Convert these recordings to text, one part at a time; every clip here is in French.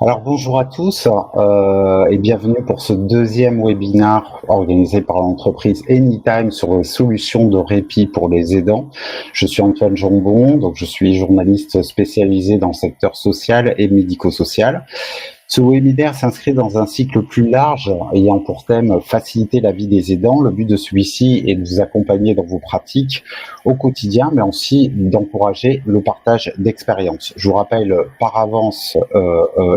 Alors bonjour à tous et bienvenue pour ce deuxième webinaire organisé par l'entreprise Anytime sur les solutions de répit pour les aidants. Je suis Antoine Jambon, donc je suis journaliste spécialisé dans le secteur social et médico-social. Ce webinaire s'inscrit dans un cycle plus large ayant pour thème faciliter la vie des aidants. Le but de celui-ci est de vous accompagner dans vos pratiques au quotidien, mais aussi d'encourager le partage d'expériences. Je vous rappelle par avance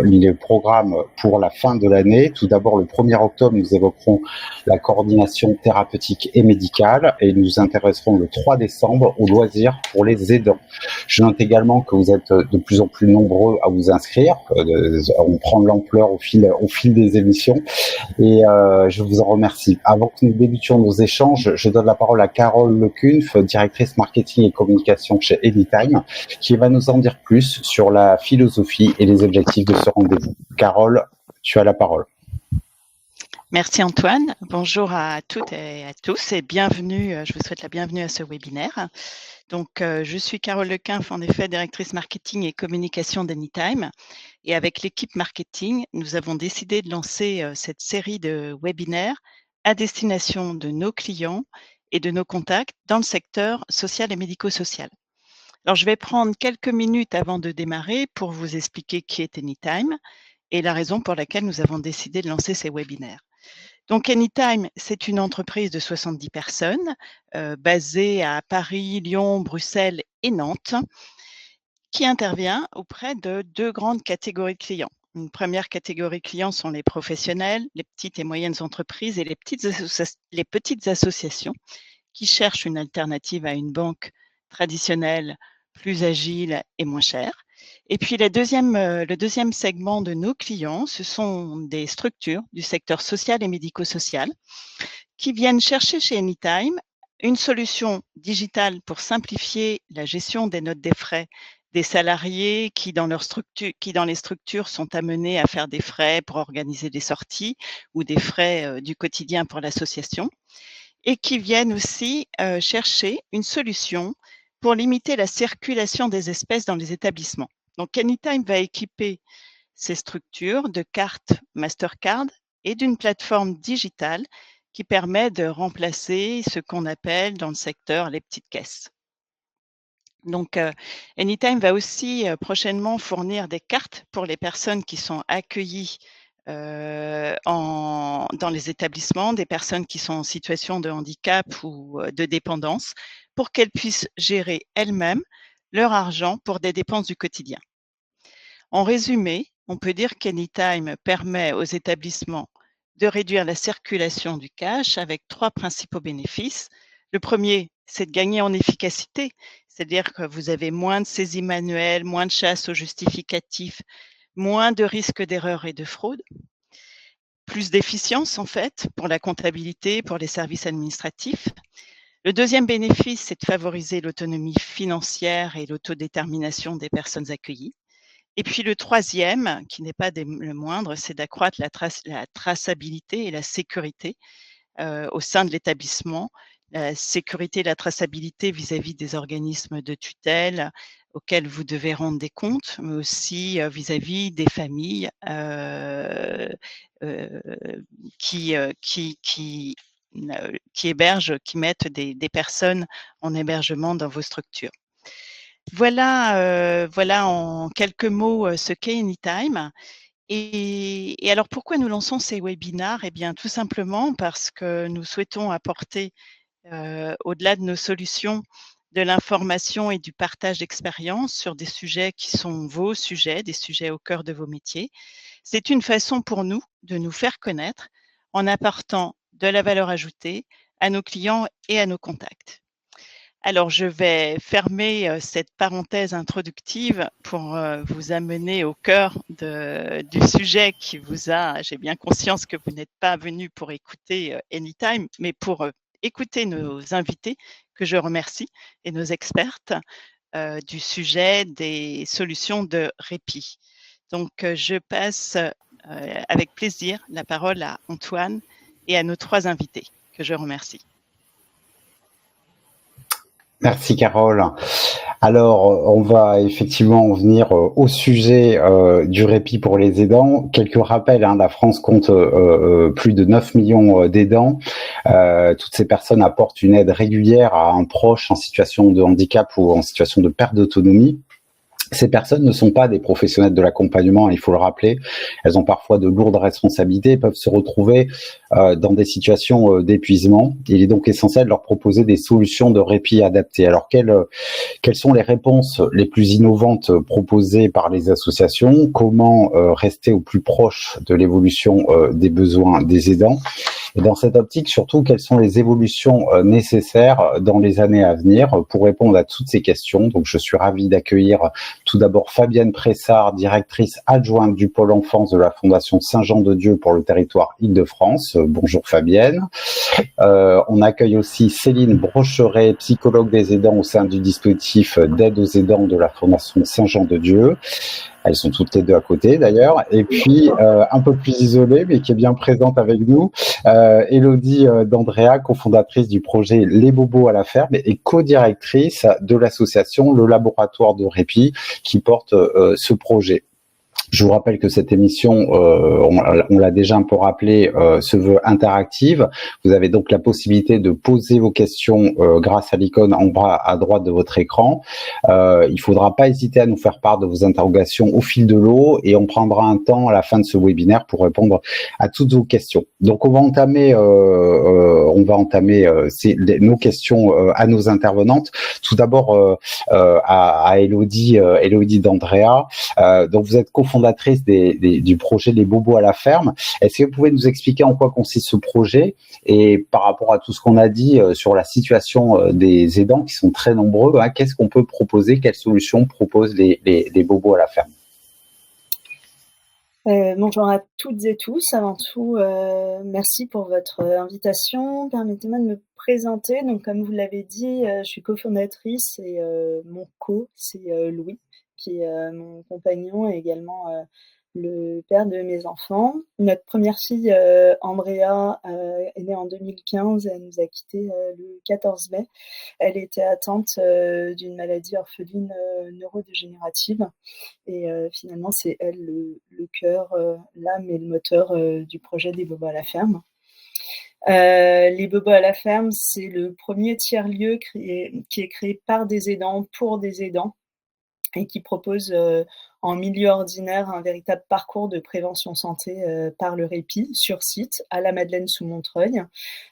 les programmes pour la fin de l'année. Tout d'abord, le 1er octobre, nous évoquerons la coordination thérapeutique et médicale et nous nous intéresserons le 3 décembre aux loisirs pour les aidants. Je note également que vous êtes de plus en plus nombreux à vous inscrire. On prend de l'ampleur au fil des émissions et je vous en remercie. Avant que nous débutions nos échanges, je donne la parole à Carole Lecunf, directrice marketing et communication chez Anytime, qui va nous en dire plus sur la philosophie et les objectifs de ce rendez-vous. Carole, tu as la parole. Merci Antoine. Bonjour à toutes et à tous et bienvenue. Je vous souhaite la bienvenue à ce webinaire. Donc, je suis Carole Lecunf, en effet, directrice marketing et communication d'Anytime. Et avec l'équipe marketing, nous avons décidé de lancer cette série de webinaires à destination de nos clients et de nos contacts dans le secteur social et médico-social. Alors, je vais prendre quelques minutes avant de démarrer pour vous expliquer qui est Anytime et la raison pour laquelle nous avons décidé de lancer ces webinaires. Donc Anytime, c'est une entreprise de 70 personnes basée à Paris, Lyon, Bruxelles et Nantes qui intervient auprès de deux grandes catégories de clients. Une première catégorie de clients sont les professionnels, les petites et moyennes entreprises et les petites associations qui cherchent une alternative à une banque traditionnelle, plus agile et moins chère. Et puis le deuxième segment de nos clients, ce sont des structures du secteur social et médico-social qui viennent chercher chez Anytime une solution digitale pour simplifier la gestion des notes des frais des salariés qui dans les structures sont amenés à faire des frais pour organiser des sorties ou des frais du quotidien pour l'association et qui viennent aussi chercher une solution pour limiter la circulation des espèces dans les établissements. Donc Anytime va équiper ces structures de cartes Mastercard et d'une plateforme digitale qui permet de remplacer ce qu'on appelle dans le secteur les petites caisses. Donc, Anytime va aussi prochainement fournir des cartes pour les personnes qui sont accueillies dans les établissements, des personnes qui sont en situation de handicap ou de dépendance, pour qu'elles puissent gérer elles-mêmes leur argent pour des dépenses du quotidien. En résumé, on peut dire qu'Anytime permet aux établissements de réduire la circulation du cash avec trois principaux bénéfices. Le premier, c'est de gagner en efficacité, c'est-à-dire que vous avez moins de saisies manuelles, moins de chasse aux justificatifs, moins de risques d'erreur et de fraude, plus d'efficience en fait pour la comptabilité, pour les services administratifs. Le deuxième bénéfice, c'est de favoriser l'autonomie financière et l'autodétermination des personnes accueillies. Et puis le troisième, qui n'est pas le moindre, c'est d'accroître la traçabilité et la sécurité au sein de l'établissement, la sécurité et la traçabilité vis-à-vis des organismes de tutelle auxquels vous devez rendre des comptes, mais aussi vis-à-vis des familles qui hébergent, qui mettent des personnes en hébergement dans vos structures. Voilà en quelques mots ce qu'est Anytime. Et alors pourquoi nous lançons ces webinaires? Eh bien tout simplement parce que nous souhaitons apporter, au-delà de nos solutions, de l'information et du partage d'expériences sur des sujets qui sont vos sujets, des sujets au cœur de vos métiers. C'est une façon pour nous de nous faire connaître en apportant de la valeur ajoutée à nos clients et à nos contacts. Alors, je vais fermer cette parenthèse introductive pour vous amener au cœur du sujet qui vous a. J'ai bien conscience que vous n'êtes pas venu pour écouter Anytime, mais pour écouter nos invités, que je remercie, et nos expertes du sujet des solutions de répit. Donc, je passe avec plaisir la parole à Antoine et à nos trois invités, que je remercie. Merci Carole. Alors, on va effectivement en venir au sujet du répit pour les aidants. Quelques rappels, hein, la France compte plus de 9 millions d'aidants. Toutes ces personnes apportent une aide régulière à un proche en situation de handicap ou en situation de perte d'autonomie. Ces personnes ne sont pas des professionnels de l'accompagnement, il faut le rappeler. Elles ont parfois de lourdes responsabilités, peuvent se retrouver dans des situations d'épuisement. Il est donc essentiel de leur proposer des solutions de répit adaptées. Alors, quelles sont les réponses les plus innovantes proposées par les associations? Comment rester au plus proche de l'évolution des besoins des aidants? Et dans cette optique, surtout, quelles sont les évolutions nécessaires dans les années à venir pour répondre à toutes ces questions? Donc, je suis ravi d'accueillir tout d'abord Fabienne Pressard, directrice adjointe du pôle enfance de la Fondation Saint-Jean-de-Dieu pour le territoire Île-de-France. Bonjour Fabienne. On accueille aussi Céline Brocheret, psychologue des aidants au sein du dispositif d'aide aux aidants de la Fondation Saint-Jean-de-Dieu. Elles sont toutes les deux à côté d'ailleurs. Et puis, un peu plus isolée, mais qui est bien présente avec nous, Élodie d'Andrea, cofondatrice du projet Les Bobos à la ferme et co-directrice de l'association Le Laboratoire de Répit qui porte ce projet. Je vous rappelle que cette émission, on l'a déjà un peu rappelé, se veut interactive. Vous avez donc la possibilité de poser vos questions grâce à l'icône en bas à droite de votre écran. Il ne faudra pas hésiter à nous faire part de vos interrogations au fil de l'eau et on prendra un temps à la fin de ce webinaire pour répondre à toutes vos questions. Donc, on va entamer nos questions à nos intervenantes. Tout d'abord à Élodie d'Andrea. Donc, vous êtes cofondatrice du projet Les Bobos à la ferme. Est-ce que vous pouvez nous expliquer en quoi consiste ce projet et par rapport à tout ce qu'on a dit sur la situation des aidants qui sont très nombreux, hein, qu'est-ce qu'on peut proposer, quelles solutions proposent les Bobos à la ferme? Bonjour à toutes et tous. Avant tout, merci pour votre invitation. Permettez-moi de me présenter. Donc, comme vous l'avez dit, je suis cofondatrice et mon c'est Louis, qui est mon compagnon et également le père de mes enfants. Notre première fille, Andrea, est née en 2015 et elle nous a quittés le 14 mai. Elle était atteinte d'une maladie orpheline neurodégénérative. Et finalement, c'est elle le cœur, l'âme et le moteur du projet des Bobos à la ferme. Les Bobos à la ferme, c'est le premier tiers-lieu qui est créé par des aidants pour des aidants et qui propose en milieu ordinaire un véritable parcours de prévention santé par le répit sur site à la Madeleine sous Montreuil.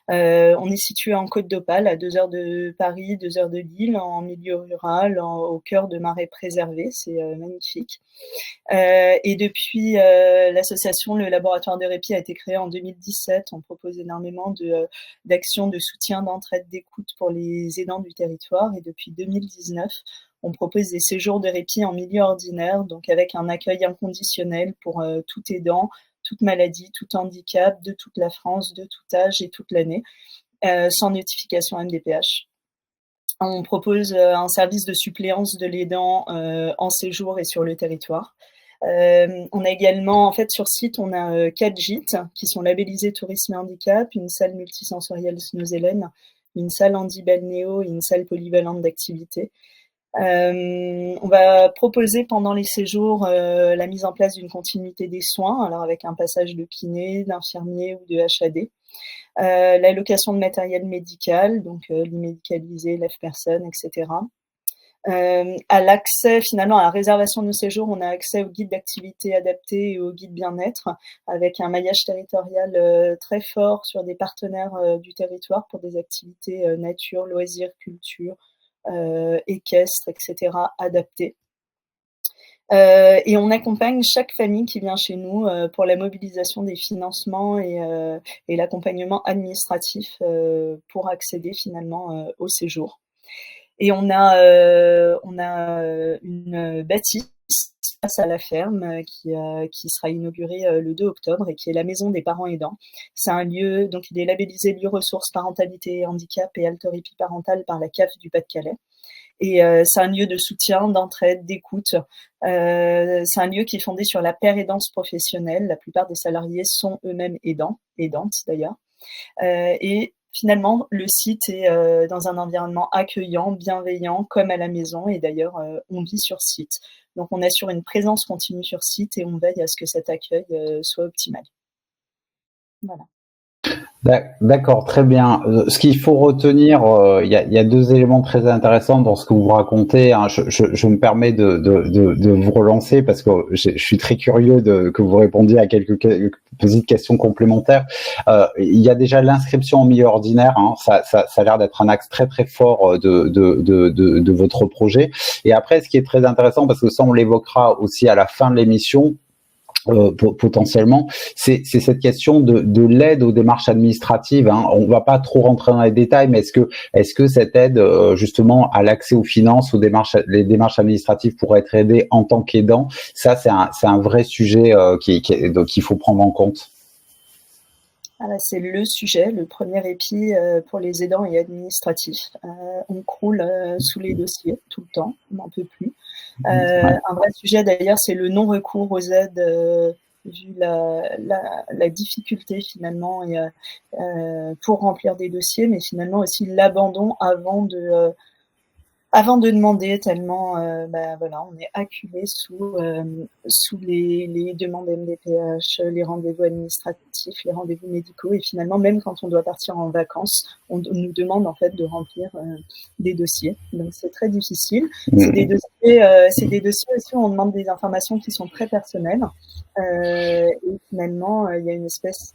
On est situé en Côte d'Opale, à 2 heures de Paris, 2 heures de Lille, en milieu rural, au cœur de marais préservés. C'est magnifique. Et depuis l'association Le Laboratoire de Répit a été créé en 2017. On propose énormément d'actions de soutien, d'entraide, d'écoute pour les aidants du territoire. Et depuis 2019, on propose des séjours de répit en milieu ordinaire, donc avec un accueil inconditionnel pour tout aidant, toute maladie, tout handicap, de toute la France, de tout âge et toute l'année, sans notification MDPH. On propose un service de suppléance de l'aidant en séjour et sur le territoire. On a également, en fait, sur site, on a 4 gîtes qui sont labellisés tourisme et handicap, une salle multisensorielle Snozelen, une salle handi-balnéo et une salle polyvalente d'activité. On va proposer pendant les séjours la mise en place d'une continuité des soins, alors avec un passage de kiné, d'infirmier ou de HAD. L'allocation de matériel médical, donc l'immédicalisé, lève-personne, etc. À l'accès, finalement, à la réservation de séjour, on a accès au guide d'activité adapté et au guide bien-être, avec un maillage territorial très fort sur des partenaires du territoire pour des activités nature, loisirs, culture, équestres, etc., adaptées. Et on accompagne chaque famille qui vient chez nous pour la mobilisation des financements et l'accompagnement administratif pour accéder finalement au séjour. Et on a une bâtisse face à la ferme qui sera inaugurée le 2 octobre et qui est la maison des parents aidants. C'est un lieu, donc il est labellisé lieu ressources parentalité, handicap et altorépie parentale par la CAF du Pas-de-Calais. Et c'est un lieu de soutien, d'entraide, d'écoute. C'est un lieu qui est fondé sur la paire-aidance professionnelle. La plupart des salariés sont eux-mêmes aidants, aidantes d'ailleurs. Et finalement, le site est dans un environnement accueillant, bienveillant, comme à la maison. Et d'ailleurs, on vit sur site. Donc, on assure une présence continue sur site et on veille à ce que cet accueil soit optimal. Voilà. D'accord, très bien. Ce qu'il faut retenir, il y a deux éléments très intéressants dans ce que vous racontez, hein. Je me permets de vous relancer parce que je suis très curieux que vous répondiez à quelques petites questions complémentaires. Il y a déjà l'inscription en milieu ordinaire, hein. Ça a l'air d'être un axe très très fort de votre projet. Et après, ce qui est très intéressant, parce que ça on l'évoquera aussi à la fin de l'émission, potentiellement, c'est cette question de l'aide aux démarches administratives, hein. On va pas trop rentrer dans les détails, mais est-ce que cette aide justement à l'accès aux finances, les démarches administratives pour être aidé en tant qu'aidant, ça c'est un vrai sujet qu'il faut prendre en compte. C'est le sujet, le premier épi pour les aidants et administratifs. On croule sous les dossiers tout le temps, on n'en peut plus. Un vrai sujet d'ailleurs, c'est le non-recours aux aides, vu la difficulté finalement pour remplir des dossiers, mais finalement aussi l'abandon avant de demander, tellement voilà, on est acculé sous les demandes MDPH, les rendez-vous administratifs, les rendez-vous médicaux, et finalement même quand on doit partir en vacances, on nous demande en fait de remplir des dossiers. Donc c'est très difficile. C'est des dossiers aussi où on demande des informations qui sont très personnelles, et finalement il y a une espèce,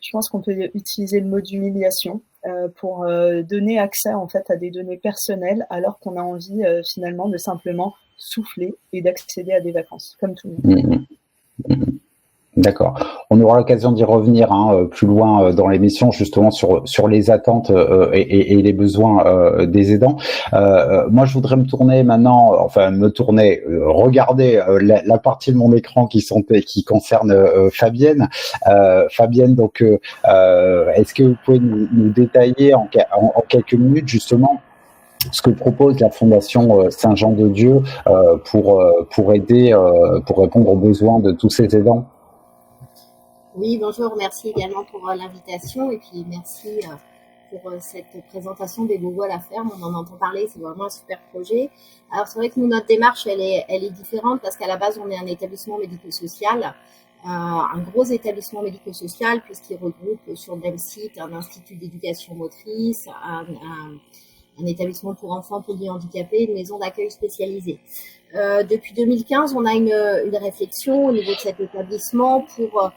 je pense qu'on peut utiliser le mot d'humiliation pour donner accès en fait à des données personnelles, alors qu'on a envie finalement de simplement souffler et d'accéder à des vacances, comme tout le monde. D'accord. On aura l'occasion d'y revenir plus loin dans l'émission, justement sur les attentes et les besoins des aidants. Moi, je voudrais me tourner maintenant, regarder la partie de mon écran qui concerne Fabienne. Fabienne, donc, est-ce que vous pouvez nous détailler en quelques minutes justement ce que propose la Fondation Saint-Jean-de-Dieu pour aider, pour répondre aux besoins de tous ces aidants? Oui, bonjour, merci également pour l'invitation et puis merci pour cette présentation des nouveaux à la ferme. On en entend parler, c'est vraiment un super projet. Alors c'est vrai que nous, notre démarche, elle est différente parce qu'à la base, on est un établissement médico-social, un gros établissement médico-social puisqu'il regroupe sur le même site un institut d'éducation motrice, un établissement pour enfants polyhandicapés, une maison d'accueil spécialisée. Depuis 2015, on a une réflexion au niveau de cet établissement pour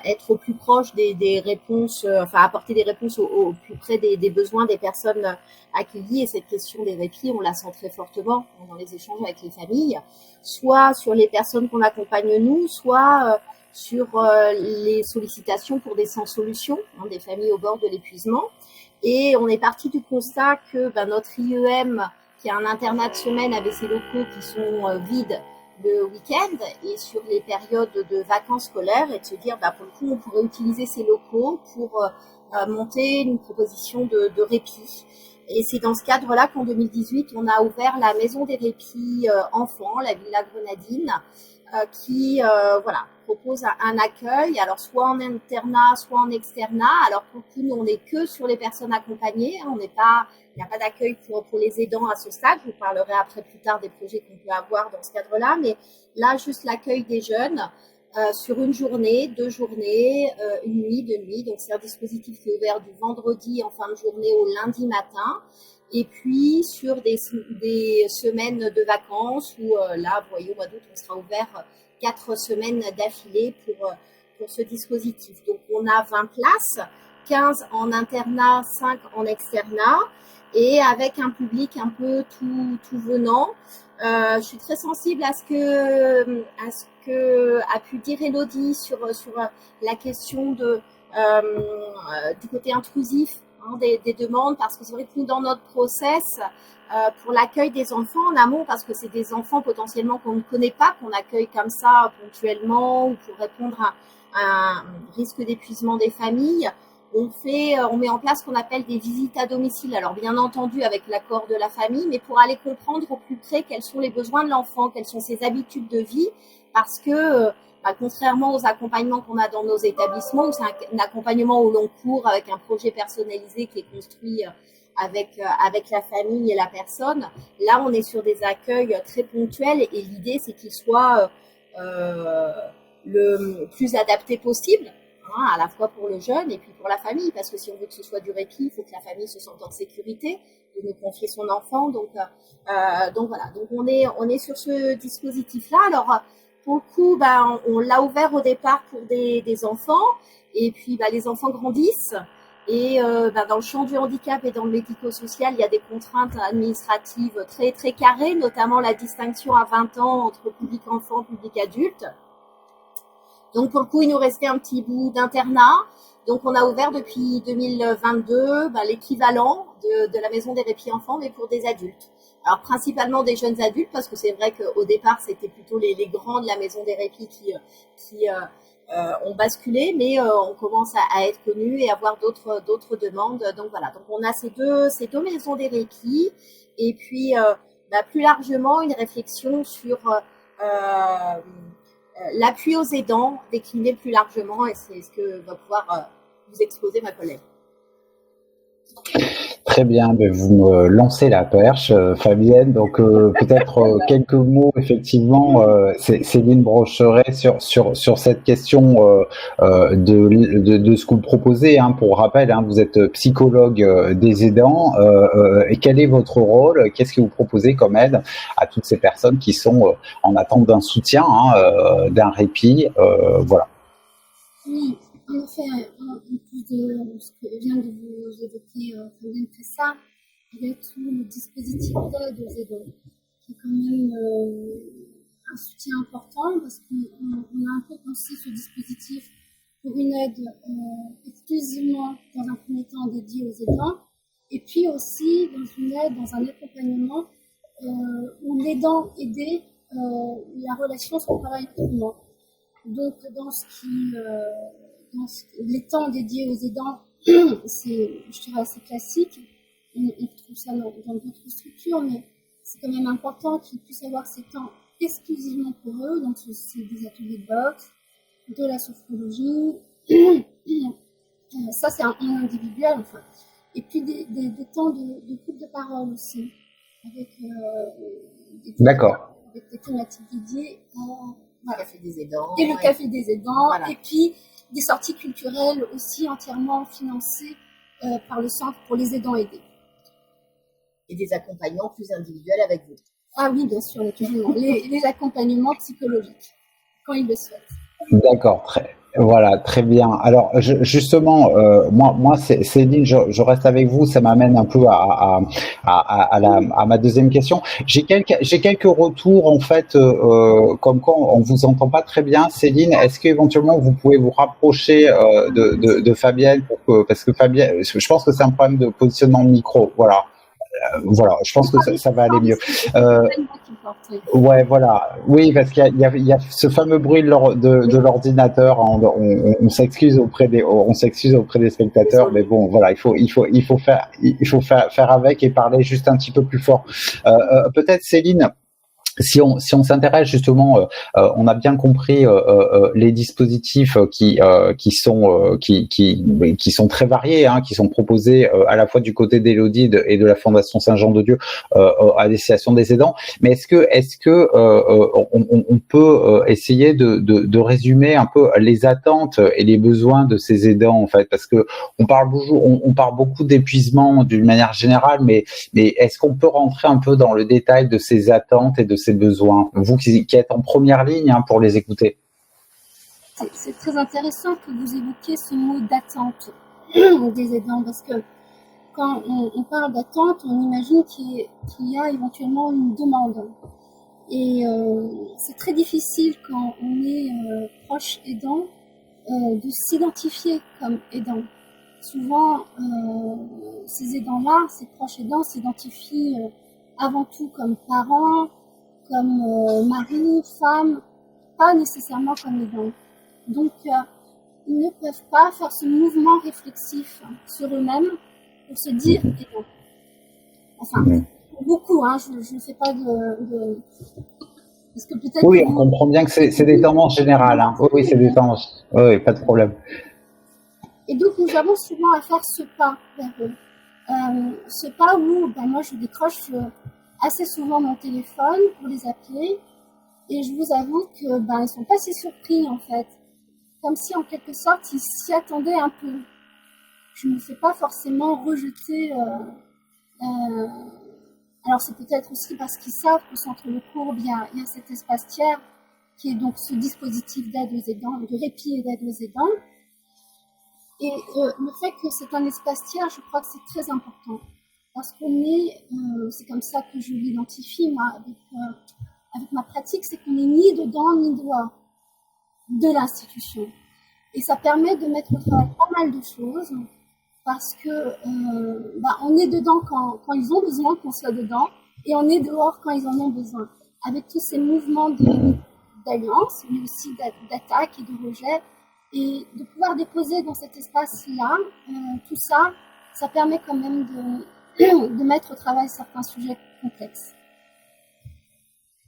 être au plus proche des réponses, apporter des réponses au plus près des besoins des personnes accueillies. Et cette question des répits, on la sent très fortement dans les échanges avec les familles, soit sur les personnes qu'on accompagne nous, soit sur les sollicitations pour des sans-solution, des familles au bord de l'épuisement. Et on est parti du constat que notre IEM, qui est un internat de semaine, avait ses locaux qui sont vides le week-end et sur les périodes de vacances scolaires, et de se dire pour le coup on pourrait utiliser ces locaux pour monter une proposition de répit. Et c'est dans ce cadre-là qu'en 2018 on a ouvert la maison des répits enfants, la Villa Grenadine, qui propose un accueil, alors soit en internat, soit en externat. Alors pour le coup, on n'est que sur les personnes accompagnées, il n'y a pas d'accueil pour les aidants à ce stade. Je vous parlerai après plus tard des projets qu'on peut avoir dans ce cadre-là, mais là juste l'accueil des jeunes sur une journée, 2 journées, une nuit, 2 nuits. Donc c'est un dispositif qui est ouvert du vendredi en fin de journée au lundi matin. Et puis sur des semaines de vacances où là, vous voyez, au mois d'août, on sera ouvert 4 semaines d'affilée pour ce dispositif. Donc on a 20 places, 15 en internat, 5 en externat, et avec un public un peu tout venant. Je suis très sensible à ce que a pu dire Élodie sur la question du côté intrusif des demandes, parce que c'est vrai que nous, dans notre process, pour l'accueil des enfants en amont, parce que c'est des enfants potentiellement qu'on ne connaît pas, qu'on accueille comme ça ponctuellement ou pour répondre à un risque d'épuisement des familles, on met en place ce qu'on appelle des visites à domicile. Alors bien entendu avec l'accord de la famille, mais pour aller comprendre au plus près quels sont les besoins de l'enfant, quelles sont ses habitudes de vie parce que contrairement aux accompagnements qu'on a dans nos établissements, où c'est un accompagnement au long cours avec un projet personnalisé qui est construit avec la famille et la personne, là on est sur des accueils très ponctuels et l'idée c'est qu'ils soient le plus adapté possible, hein, à la fois pour le jeune et puis pour la famille, parce que si on veut que ce soit du répit, il faut que la famille se sente en sécurité de nous confier son enfant. Donc voilà, donc on est sur ce dispositif-là. Alors pour le coup, on l'a ouvert au départ pour des enfants, et puis les enfants grandissent. Et dans le champ du handicap et dans le médico-social, il y a des contraintes administratives très, très carrées, notamment la distinction à 20 ans entre public enfant et public adulte. Donc, pour le coup, il nous restait un petit bout d'internat. Donc, on a ouvert depuis 2022 l'équivalent de la maison des répits enfants, mais pour des adultes. Alors, principalement des jeunes adultes, parce que c'est vrai qu'au départ, c'était plutôt les grands de la maison des répits qui ont basculé, mais on commence à être connus et avoir d'autres demandes. Donc voilà, donc on a ces deux maisons des répits, et puis plus largement une réflexion sur l'appui aux aidants décliné plus largement, et c'est ce que va pouvoir vous exposer ma collègue. Très bien, vous me lancez la perche, Fabienne. Donc peut-être quelques mots effectivement, Céline Brocheret sur cette question de ce que vous proposez. Hein, pour rappel, hein, vous êtes psychologue des aidants. Et quel est votre rôle? Qu'est-ce que vous proposez comme aide à toutes ces personnes qui sont en attente d'un soutien, hein, d'un répit, voilà. Oui. En effet, en plus de ce que vient de vous évoquer Fabienne Cressa, il y a tout le dispositif d'aide aux aidants, qui est quand même un soutien important, parce qu'on a un peu pensé ce dispositif pour une aide exclusivement, dans un premier temps, dédiée aux aidants, et puis aussi dans un accompagnement où l'aidant aidé, la relation se travaille autrement. Donc, les temps dédiés aux aidants, c'est, je dirais, assez classique. On trouve ça dans d'autres structures, mais c'est quand même important qu'ils puissent avoir ces temps exclusivement pour eux. Donc, c'est des ateliers de boxe, de la sophrologie. Ça, c'est un individuel, enfin. Et puis, des temps de groupe de parole aussi, avec des thématiques dédiées. Le café des aidants. Et le café des aidants. Voilà. Et puis, des sorties culturelles aussi entièrement financées par le centre pour les aidants aidés. Et des accompagnements plus individuels avec vous. Ah oui, bien sûr, naturellement. les accompagnements psychologiques, quand ils le souhaitent. D'accord, très bien. Alors justement, moi, Céline, je reste avec vous. Ça m'amène un peu à ma deuxième question. J'ai quelques retours en fait, comme quoi on vous entend pas très bien, Céline. Est-ce qu'éventuellement vous pouvez vous rapprocher de Fabienne parce que Fabienne, je pense que c'est un problème de positionnement de micro. Voilà. Voilà, je pense que ça va aller mieux. Ouais, voilà. Oui, parce qu'il y a ce fameux bruit de l'ordinateur. On s'excuse auprès des spectateurs, mais bon, voilà, il faut faire avec et parler juste un petit peu plus fort. Peut-être Céline. Si on s'intéresse justement, on a bien compris les dispositifs qui sont très variés, hein, qui sont proposés à la fois du côté d'Élodie et de la Fondation Saint-Jean-de-Dieu à destination des aidants. Mais est-ce que on peut essayer de résumer un peu les attentes et les besoins de ces aidants en fait, parce que on parle beaucoup d'épuisement d'une manière générale, mais est-ce qu'on peut rentrer un peu dans le détail de ces attentes et de ces besoins, vous qui êtes en première ligne, hein, pour les écouter? C'est très intéressant que vous évoquiez ce mot d'attente des aidants, parce que quand on parle d'attente, on imagine qu'il y a éventuellement une demande. Et c'est très difficile quand on est proche aidant de s'identifier comme aidant. Souvent, ces aidants-là, ces proches aidants s'identifient avant tout comme parents, comme mari, femme, pas nécessairement comme aidants. Donc, ils ne peuvent pas faire ce mouvement réflexif sur eux-mêmes pour se dire aidant. Enfin, beaucoup, hein, je ne fais pas Parce que peut-être Oui, que on comprend bien que c'est des tendances générales. Hein. Oui, c'est des tendances. Oui, pas de problème. Et donc, nous avons souvent à faire ce pas vers eux. Ce pas où moi, je décroche assez souvent mon téléphone pour les appeler. Et je vous avoue que ils sont pas si surpris, en fait. Comme si, en quelque sorte, ils s'y attendaient un peu. Je ne me fais pas forcément rejeter. Alors, c'est peut-être aussi parce qu'ils savent qu'au centre Le Courbe, il y a cet espace tiers qui est donc ce dispositif d'aide aux aidants, de répit et d'aide aux aidants. Et le fait que c'est un espace tiers, je crois que c'est très important. Parce qu'on est, c'est comme ça que je l'identifie, moi, avec ma pratique, c'est qu'on n'est ni dedans ni dehors de l'institution. Et ça permet de mettre au travail pas mal de choses, parce que on est dedans quand ils ont besoin qu'on soit dedans, et on est dehors quand ils en ont besoin. Avec tous ces mouvements d'alliance, mais aussi d'attaque et de rejet, et de pouvoir déposer dans cet espace-là, tout ça, ça permet quand même de mettre au travail certains sujets complexes.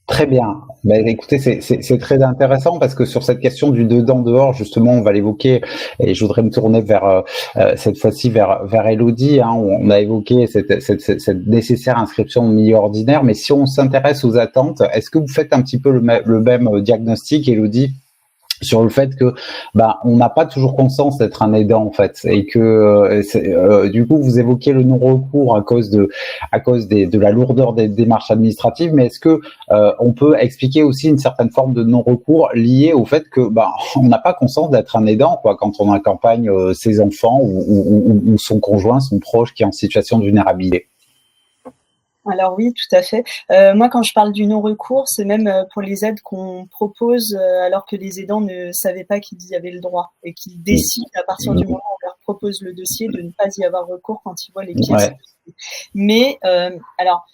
Très bien. Ben, écoutez, c'est très intéressant parce que sur cette question du dedans-dehors, justement, on va l'évoquer et je voudrais me tourner vers cette fois-ci vers Elodie. Hein, on a évoqué cette nécessaire inscription de milieu ordinaire, mais si on s'intéresse aux attentes, est-ce que vous faites un petit peu le même diagnostic, Elodie, sur le fait que on n'a pas toujours conscience d'être un aidant en fait et que du coup vous évoquez le non-recours à cause de la lourdeur des démarches administratives, mais est-ce que on peut expliquer aussi une certaine forme de non-recours liée au fait que on n'a pas conscience d'être un aidant quoi quand on accompagne ses enfants ou son conjoint, son proche qui est en situation de vulnérabilité? Alors oui, tout à fait. Moi, quand je parle du non-recours, c'est même pour les aides qu'on propose alors que les aidants ne savaient pas qu'ils y avaient le droit et qu'ils décident à partir du moment où on leur propose le dossier de ne pas y avoir recours quand ils voient les pièces. Ouais. Mais alors,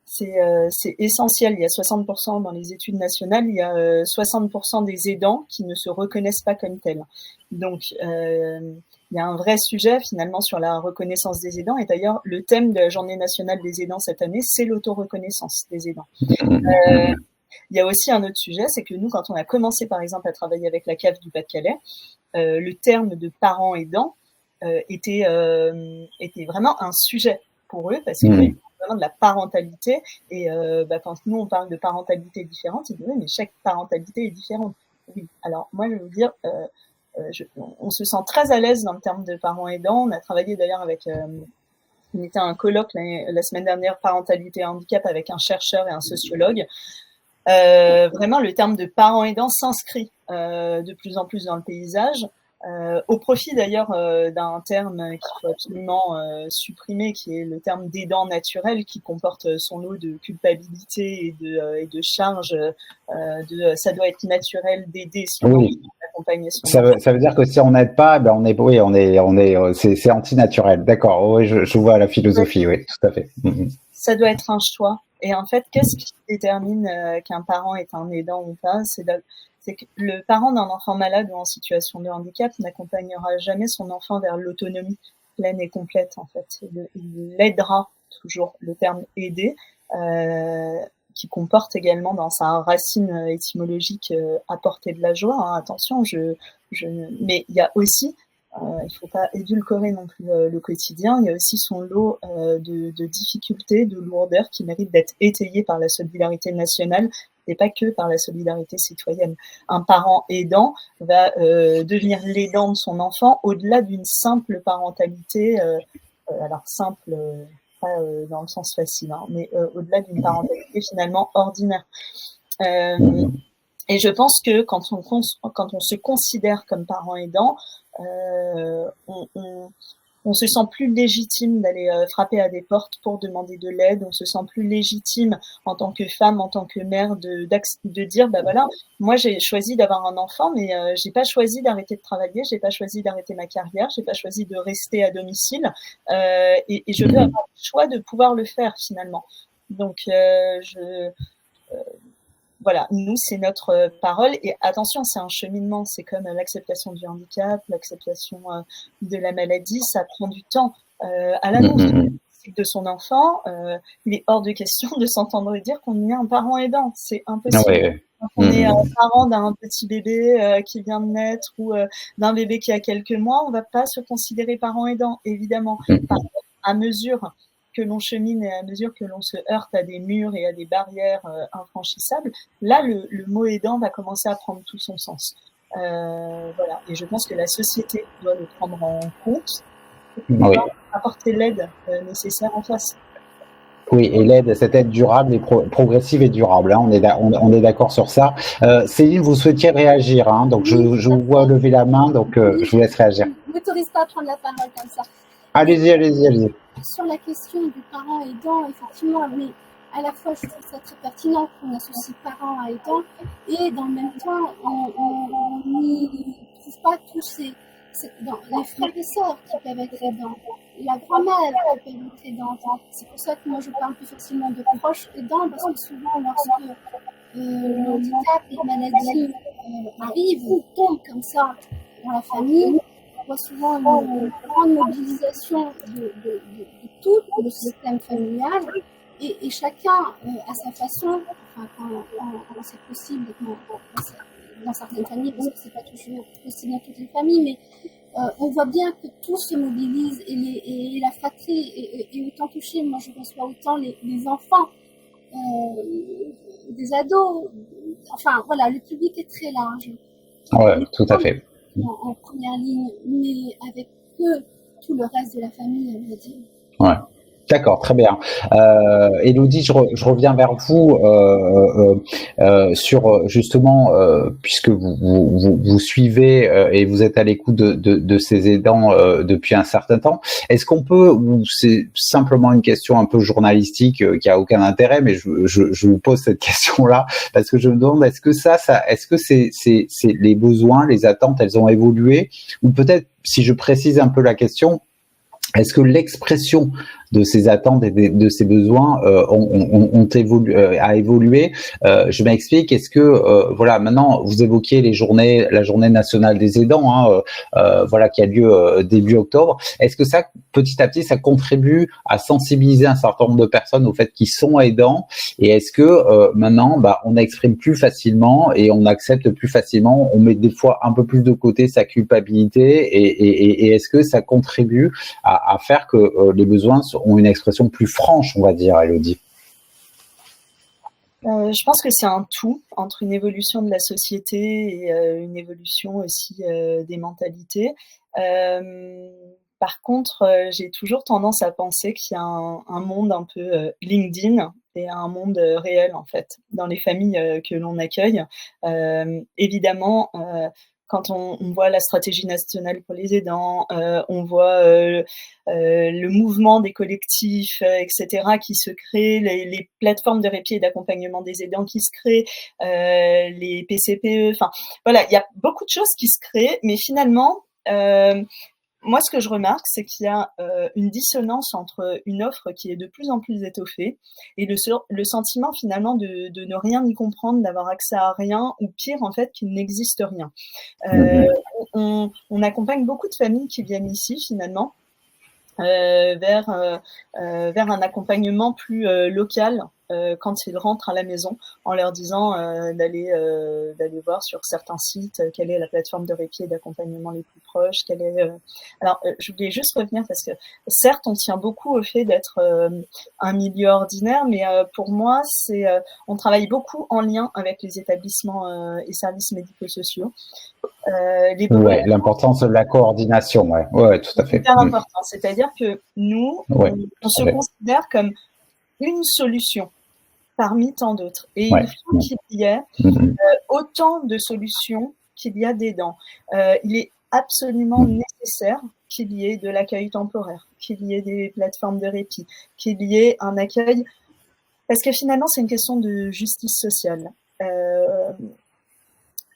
c'est essentiel. Il y a 60% dans les études nationales, il y a 60% des aidants qui ne se reconnaissent pas comme tels. Donc, il y a un vrai sujet finalement sur la reconnaissance des aidants. Et d'ailleurs, le thème de la Journée nationale des aidants cette année, c'est l'autoreconnaissance des aidants. Il y a aussi un autre sujet, c'est que nous, quand on a commencé par exemple à travailler avec la CAF du Pas-de-Calais, le terme de parents aidants était vraiment un sujet pour eux parce que vraiment de la parentalité et quand nous on parle de parentalité différente, ils disent oui mais chaque parentalité est différente. Oui, alors moi je vais vous dire on se sent très à l'aise dans le terme de parents aidants. On a travaillé d'ailleurs avec on était à un colloque la semaine dernière parentalité et handicap avec un chercheur et un sociologue. Vraiment le terme de parents aidants s'inscrit de plus en plus dans le paysage. Au profit d'ailleurs d'un terme qu'il faut absolument supprimer, qui est le terme d'aidant naturel, qui comporte son lot de culpabilité et de charge de ça doit être naturel d'aider son enfant, d'accompagner son enfant. Ça veut dire que si on n'aide pas, c'est antinaturel. D'accord, oui, je vois la philosophie, oui, tout à fait. Ça doit être un choix. Et en fait, qu'est-ce qui détermine qu'un parent est un aidant ou pas? C'est que le parent d'un enfant malade ou en situation de handicap n'accompagnera jamais son enfant vers l'autonomie pleine et complète, en fait. Il l'aidera toujours, le terme aider, qui comporte également dans sa racine étymologique apporter de la joie. Hein, attention, mais il y a aussi, il ne faut pas édulcorer non plus le quotidien, il y a aussi son lot de difficultés, de lourdeurs qui méritent d'être étayées par la solidarité nationale et pas que par la solidarité citoyenne. Un parent aidant va devenir l'aidant de son enfant au-delà d'une simple parentalité, alors simple, pas dans le sens facile, hein, mais au-delà d'une parentalité finalement ordinaire. Et je pense que quand on se considère comme parent aidant, on se sent plus légitime d'aller frapper à des portes pour demander de l'aide. On se sent plus légitime en tant que femme, en tant que mère, de dire voilà, moi j'ai choisi d'avoir un enfant, mais j'ai pas choisi d'arrêter de travailler, j'ai pas choisi d'arrêter ma carrière, j'ai pas choisi de rester à domicile, et je veux avoir le choix de pouvoir le faire finalement. Donc voilà, nous, c'est notre parole. Et attention, c'est un cheminement. C'est comme l'acceptation du handicap, l'acceptation de la maladie. Ça prend du temps. À l'annonce, problématique de son enfant, il est hors de question de s'entendre dire qu'on est un parent aidant. C'est impossible. Ouais. Quand on est parent d'un petit bébé qui vient de naître ou d'un bébé qui a quelques mois, on ne va pas se considérer parent aidant, évidemment. Par contre, à mesure que l'on chemine et à mesure que l'on se heurte à des murs et à des barrières infranchissables, là, le mot aidant va commencer à prendre tout son sens. Voilà. Et je pense que la société doit le prendre en compte pour pouvoir apporter l'aide nécessaire en face. Oui, et cette aide durable et progressive et durable, hein, on est d'accord sur ça. Céline, vous souhaitiez réagir, hein, donc je vous vois lever la main, donc je vous laisse réagir. Je ne m'autorise pas à prendre la parole comme ça. Allez-y. Sur la question du parent aidant, effectivement, mais à la fois, je trouve ça très pertinent qu'on associe parent à aidant, et dans le même temps, on n'y trouve pas tous ces les frères et sœurs qui peuvent être aidants, la grand-mère qui peut être aidante. C'est pour ça que moi je parle plus facilement de proches aidants, parce que souvent lorsque le handicap et la maladie arrivent ou tombent comme ça dans la famille, on voit souvent une grande mobilisation de tout le système familial, et chacun à sa façon, enfin, quand c'est possible, dans certaines familles, parce que c'est pas toujours possible dans toutes les familles, mais on voit bien que tout se mobilise, et la fratrie est autant touchée. Moi, je reçois autant les enfants, des ados, enfin voilà, le public est très large. Ouais, tout à fait. En première ligne, mais avec tout le reste de la famille, on va dire. Ouais. D'accord, très bien. Élodie, je reviens vers vous sur justement, puisque vous suivez et vous êtes à l'écoute de ces aidants depuis un certain temps. Est-ce qu'on peut, ou c'est simplement une question un peu journalistique qui a aucun intérêt, mais je vous pose cette question-là parce que je me demande, est-ce que est-ce que c'est les besoins, les attentes, elles ont évolué, ou peut-être, si je précise un peu la question, est-ce que l'expression de ces attentes et de ces besoins a évolué? Je m'explique. Est-ce que voilà, maintenant vous évoquiez la journée nationale des aidants, hein, voilà, qui a lieu début octobre. Est-ce que ça, petit à petit, ça contribue à sensibiliser un certain nombre de personnes au fait qu'ils sont aidants? Et est-ce que maintenant, on exprime plus facilement et on accepte plus facilement, on met des fois un peu plus de côté sa culpabilité, et est-ce que ça contribue à faire que les besoins ont une expression plus franche, on va dire, Élodie? Je pense que c'est un tout entre une évolution de la société et une évolution aussi des mentalités. Par contre, j'ai toujours tendance à penser qu'il y a un monde un peu LinkedIn et un monde réel, en fait, dans les familles que l'on accueille. Évidemment, quand on voit la stratégie nationale pour les aidants, on voit le mouvement des collectifs, etc., qui se créent, les plateformes de répit et d'accompagnement des aidants qui se créent, les PCPE, enfin voilà, il y a beaucoup de choses qui se créent, mais finalement, moi, ce que je remarque, c'est qu'il y a une dissonance entre une offre qui est de plus en plus étoffée et le sentiment finalement de ne rien y comprendre, d'avoir accès à rien, ou pire en fait, qu'il n'existe rien. On accompagne beaucoup de familles qui viennent ici finalement vers un accompagnement plus local quand ils rentrent à la maison, en leur disant d'aller voir sur certains sites quelle est la plateforme de répit et d'accompagnement les plus proches, quelle est alors je voulais juste revenir parce que certes on tient beaucoup au fait d'être un milieu ordinaire, mais pour moi c'est on travaille beaucoup en lien avec les établissements et services médico-sociaux. Ouais, l'importance de la coordination, ouais, tout à fait. C'est hyper important, c'est-à-dire que nous, on se considère comme une solution parmi tant d'autres. Et il faut qu'il y ait autant de solutions qu'il y a d'aidants. Il est absolument nécessaire qu'il y ait de l'accueil temporaire, qu'il y ait des plateformes de répit, qu'il y ait un accueil, parce que finalement, c'est une question de justice sociale.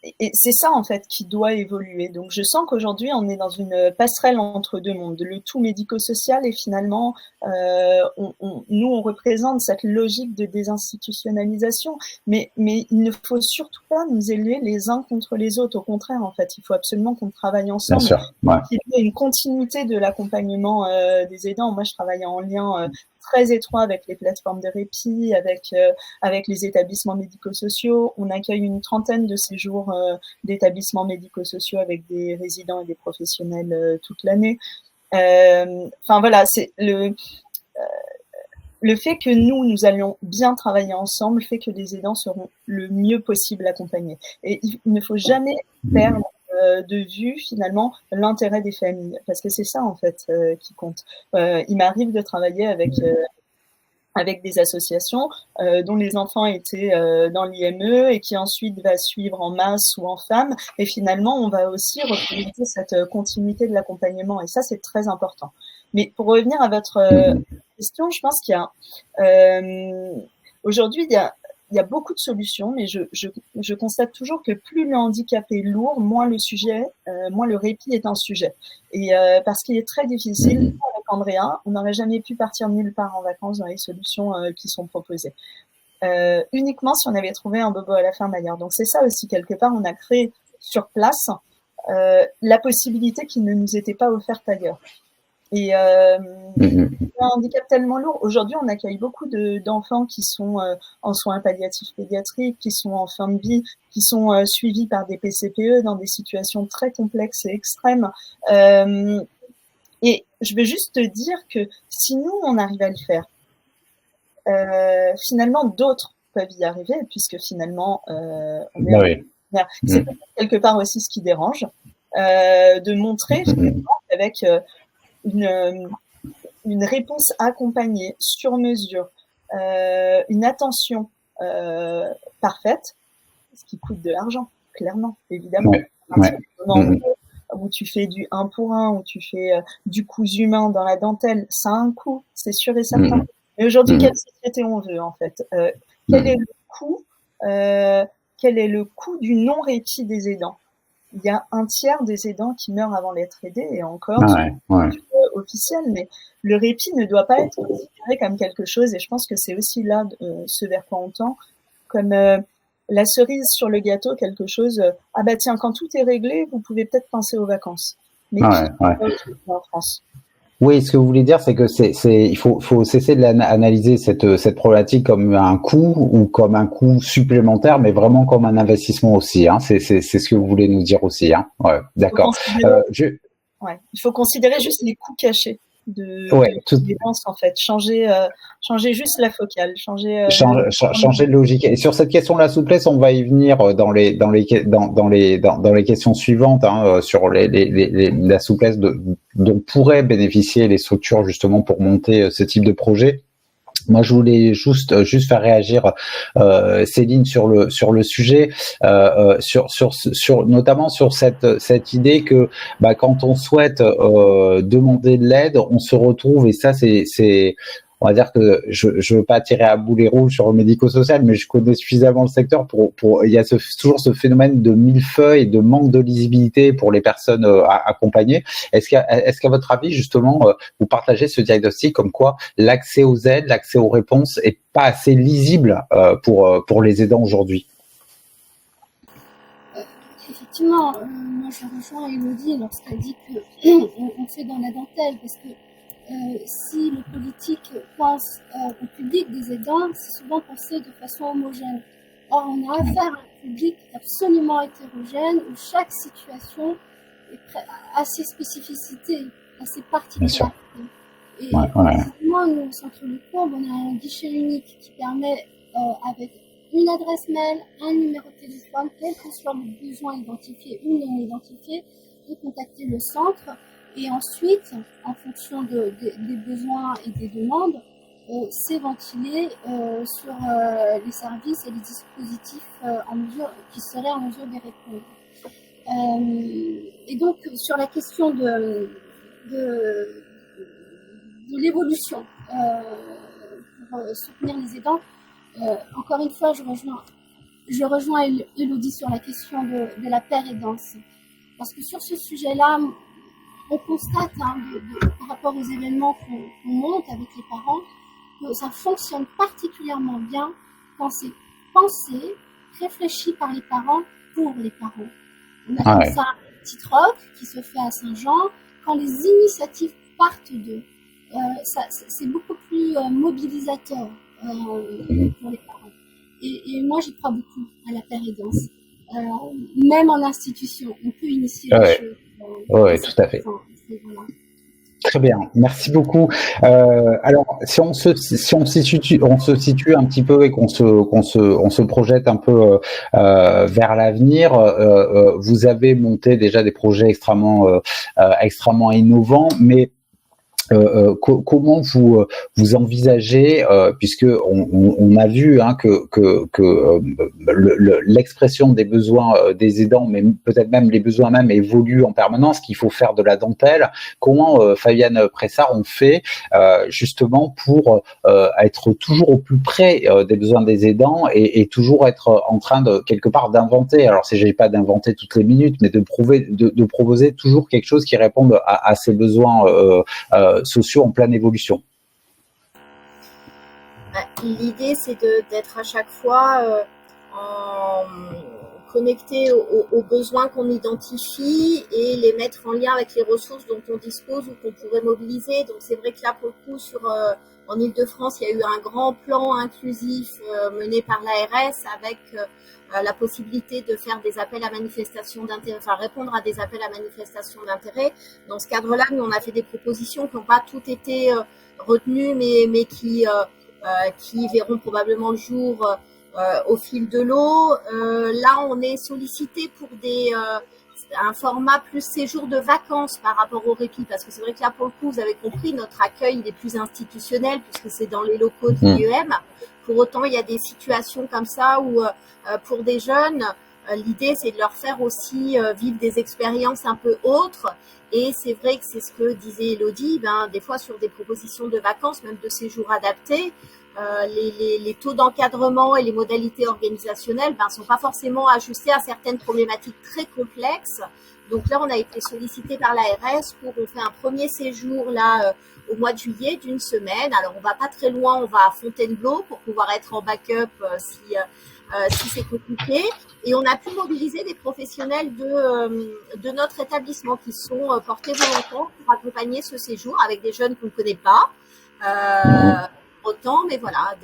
et c'est ça en fait qui doit évoluer. Donc je sens qu'aujourd'hui on est dans une passerelle entre deux mondes, le tout médico-social et finalement nous on représente cette logique de désinstitutionnalisation, mais il ne faut surtout pas nous élever les uns contre les autres. Au contraire en fait, il faut absolument qu'on travaille Bien ensemble, sûr, ouais. qu'il y ait une continuité de l'accompagnement des aidants. Moi je travaille en lien très étroit avec les plateformes de répit, avec les établissements médico-sociaux. On accueille une trentaine de séjours d'établissements médico-sociaux avec des résidents et des professionnels toute l'année. Enfin voilà, c'est le fait que nous allions bien travailler ensemble fait que les aidants seront le mieux possible accompagnés. Et il ne faut jamais perdre de vue finalement l'intérêt des familles, parce que c'est ça en fait qui compte. Il m'arrive de travailler avec des associations dont les enfants étaient dans l'IME et qui ensuite va suivre en masse ou en femme. Et finalement, on va aussi représenter cette continuité de l'accompagnement. Et ça, c'est très important. Mais pour revenir à votre question, je pense qu'il y a aujourd'hui, il y a beaucoup de solutions, mais je constate toujours que plus le handicap est lourd, moins le répit est un sujet. Et parce qu'il est très difficile, avec Andrea, on n'aurait jamais pu partir nulle part en vacances dans les solutions qui sont proposées. Uniquement si on avait trouvé un bobo à la ferme ailleurs. Donc c'est ça aussi, quelque part, on a créé sur place la possibilité qui ne nous était pas offerte ailleurs. Et un handicap tellement lourd. Aujourd'hui, on accueille beaucoup d'enfants qui sont en soins palliatifs pédiatriques, qui sont en fin de vie, qui sont suivis par des PCPE dans des situations très complexes et extrêmes. Et je veux juste te dire que si nous, on arrive à le faire, finalement, d'autres peuvent y arriver, puisque finalement, on est c'est quelque part aussi ce qui dérange, de montrer finalement avec une réponse accompagnée, sur mesure, une attention parfaite, ce qui coûte de l'argent, clairement, évidemment. Où tu fais du 1 pour 1, où tu fais du cousu humain dans la dentelle, ça a un coût, c'est sûr et certain. Mais aujourd'hui, quelle société on veut, en fait? Quel est le coût du non-répit des aidants? Il y a un tiers des aidants qui meurent avant d'être aidés, et encore, officiel, mais le répit ne doit pas être considéré comme quelque chose, et je pense que c'est aussi là ce vers quoi on tend, comme la cerise sur le gâteau, quelque chose, ah bah tiens, quand tout est réglé, vous pouvez peut-être penser aux vacances. Mais en France. Oui, ce que vous voulez dire, c'est que il faut cesser d'analyser cette problématique comme un coût ou comme un coût supplémentaire, mais vraiment comme un investissement aussi. Hein. C'est ce que vous voulez nous dire aussi. Hein. Ouais, d'accord. Il faut considérer juste les coûts cachés de dépenses, en fait. Changer juste la focale, changer de logique. Et sur cette question de la souplesse, on va y venir dans les questions suivantes, hein, sur la souplesse dont pourraient bénéficier les structures justement pour monter ce type de projet. Moi, je voulais juste faire réagir Céline sur le sujet, notamment sur cette idée que quand on souhaite demander de l'aide, on se retrouve, et ça c'est on va dire que je veux pas tirer à boulet rouge sur le médico-social, mais je connais suffisamment le secteur pour il y a toujours ce phénomène de millefeuille et de manque de lisibilité pour les personnes accompagnées. Est-ce qu'à votre avis, justement, vous partagez ce diagnostic comme quoi l'accès aux aides, l'accès aux réponses est pas assez lisible pour les aidants aujourd'hui? Effectivement, moi je rejoins Élodie lorsqu'elle dit qu'on fait dans la dentelle, parce que si le politique pense au public des aidants, c'est souvent pensé de façon homogène. Or, on a affaire à un public absolument hétérogène où chaque situation a ses spécificités, a ses particularités. Et effectivement, nous, au Centre Le Courbe, on a un guichet unique qui permet, avec une adresse mail, un numéro de téléphone, quel que soit le besoin identifié ou non identifié, de contacter le centre. Et ensuite, en fonction des besoins et des demandes, c'est ventilé sur les services et les dispositifs qui seraient en mesure d'y répondre. Et donc, sur la question de l'évolution pour soutenir les aidants, encore une fois, je rejoins je rejoins Élodie sur la question de la paire aidance. Parce que sur ce sujet-là, on constate, par rapport aux événements qu'on monte avec les parents, que ça fonctionne particulièrement bien quand c'est pensé, réfléchi par les parents pour les parents. On a comme ça un petit rock qui se fait à Saint-Jean. Quand les initiatives partent d'eux, c'est beaucoup plus mobilisateur pour les parents. Et moi, j'y crois beaucoup à la paire aidance. Même en institution, on peut initier des choses. Oui, tout à fait. Voilà. Très bien, merci beaucoup. Alors, si on se situe un petit peu et qu'on se projette un peu vers l'avenir, vous avez monté déjà des projets extrêmement innovants, mais comment vous envisagez, puisque on a vu que l'expression des besoins des aidants, mais peut-être même les besoins même évoluent en permanence, qu'il faut faire de la dentelle. Comment Fabienne Pressard on fait justement pour être toujours au plus près des besoins des aidants et toujours être en train de quelque part d'inventer. Alors, il ne s'agit pas d'inventer toutes les minutes, mais de proposer toujours quelque chose qui réponde à ces besoins sociaux en pleine évolution. L'idée, c'est d'être à chaque fois connecté aux besoins qu'on identifie et les mettre en lien avec les ressources dont on dispose ou qu'on pourrait mobiliser. Donc c'est vrai que là, pour le coup, en Ile-de-France, il y a eu un grand plan inclusif mené par l'ARS avec la possibilité de faire des appels à manifestation d'intérêt, enfin répondre à des appels à manifestation d'intérêt. Dans ce cadre-là, nous, on a fait des propositions qui n'ont pas toutes été retenues, mais qui verront probablement le jour au fil de l'eau. Là, on est sollicité pour un format plus séjour de vacances par rapport au répit, parce que c'est vrai que là, pour le coup, vous avez compris, notre accueil il est plus institutionnel puisque c'est dans les locaux de l'IEM. Pour autant, il y a des situations comme ça où, pour des jeunes, l'idée, c'est de leur faire aussi vivre des expériences un peu autres. Et c'est vrai que c'est ce que disait Élodie, des fois sur des propositions de vacances, même de séjours adaptés, les taux d'encadrement et les modalités organisationnelles sont pas forcément ajustés à certaines problématiques très complexes. Donc là, on a été sollicité par l'ARS on fait un premier séjour là au mois de juillet d'une semaine. Alors on va pas très loin, on va à Fontainebleau pour pouvoir être en backup si c'est compliqué. Et on a pu mobiliser des professionnels de notre établissement qui sont portés volontaires pour accompagner ce séjour avec des jeunes qu'on ne connaît pas. Autant, mais voilà,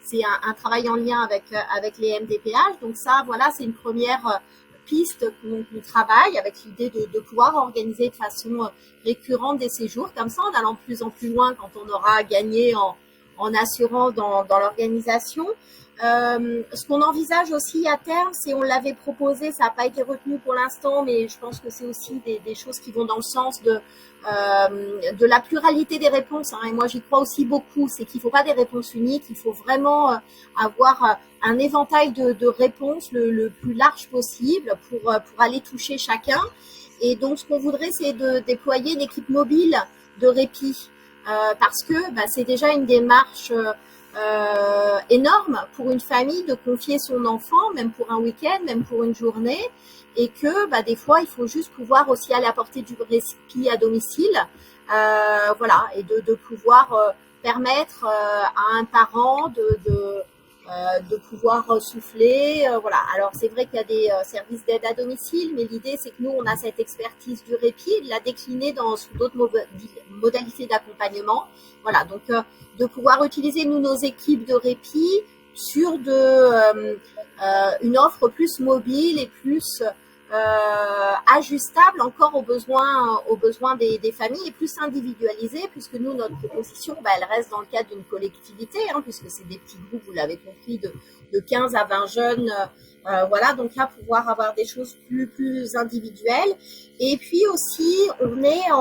c'est un travail en lien avec les MDPH. Donc ça, voilà, c'est une première piste qu'on travaille avec l'idée de pouvoir organiser de façon récurrente des séjours comme ça, en allant de plus en plus loin quand on aura gagné en assurant dans l'organisation. Ce qu'on envisage aussi à terme, c'est on l'avait proposé, ça n'a pas été retenu pour l'instant, mais je pense que c'est aussi des choses qui vont dans le sens de la pluralité des réponses. Et moi, j'y crois aussi beaucoup. C'est qu'il ne faut pas des réponses uniques. Il faut vraiment avoir un éventail de réponses le plus large possible pour aller toucher chacun. Et donc, ce qu'on voudrait, c'est de déployer une équipe mobile de répit parce que c'est déjà une démarche énorme pour une famille de confier son enfant, même pour un week-end, même pour une journée, et que des fois il faut juste pouvoir aussi aller apporter du répit à domicile, voilà, et de pouvoir permettre à un parent de pouvoir souffler, voilà. Alors c'est vrai qu'il y a des services d'aide à domicile, mais l'idée c'est que nous on a cette expertise du répit et de la décliner sous d'autres modalités d'accompagnement, voilà. Donc de pouvoir utiliser nos équipes de répit sur une offre plus mobile et plus ajustable encore aux besoins des familles et plus individualisée, puisque nous, notre proposition, elle reste dans le cadre d'une collectivité, puisque c'est des petits groupes, vous l'avez compris, de 15 à 20 jeunes, voilà, donc là, pouvoir avoir des choses plus individuelles. Et puis aussi, on est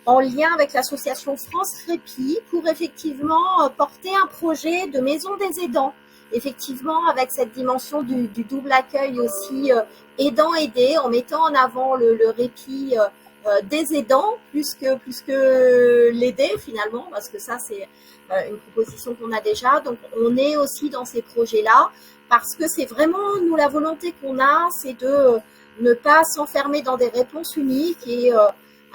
en lien avec l'association France Répit pour effectivement porter un projet de maison des aidants. Effectivement, avec cette dimension du double accueil aussi aidant-aidé, en mettant en avant le répit des aidants plus que l'aider finalement, parce que ça c'est une proposition qu'on a déjà. Donc on est aussi dans ces projets-là parce que c'est vraiment, nous, la volonté qu'on a, c'est de ne pas s'enfermer dans des réponses uniques et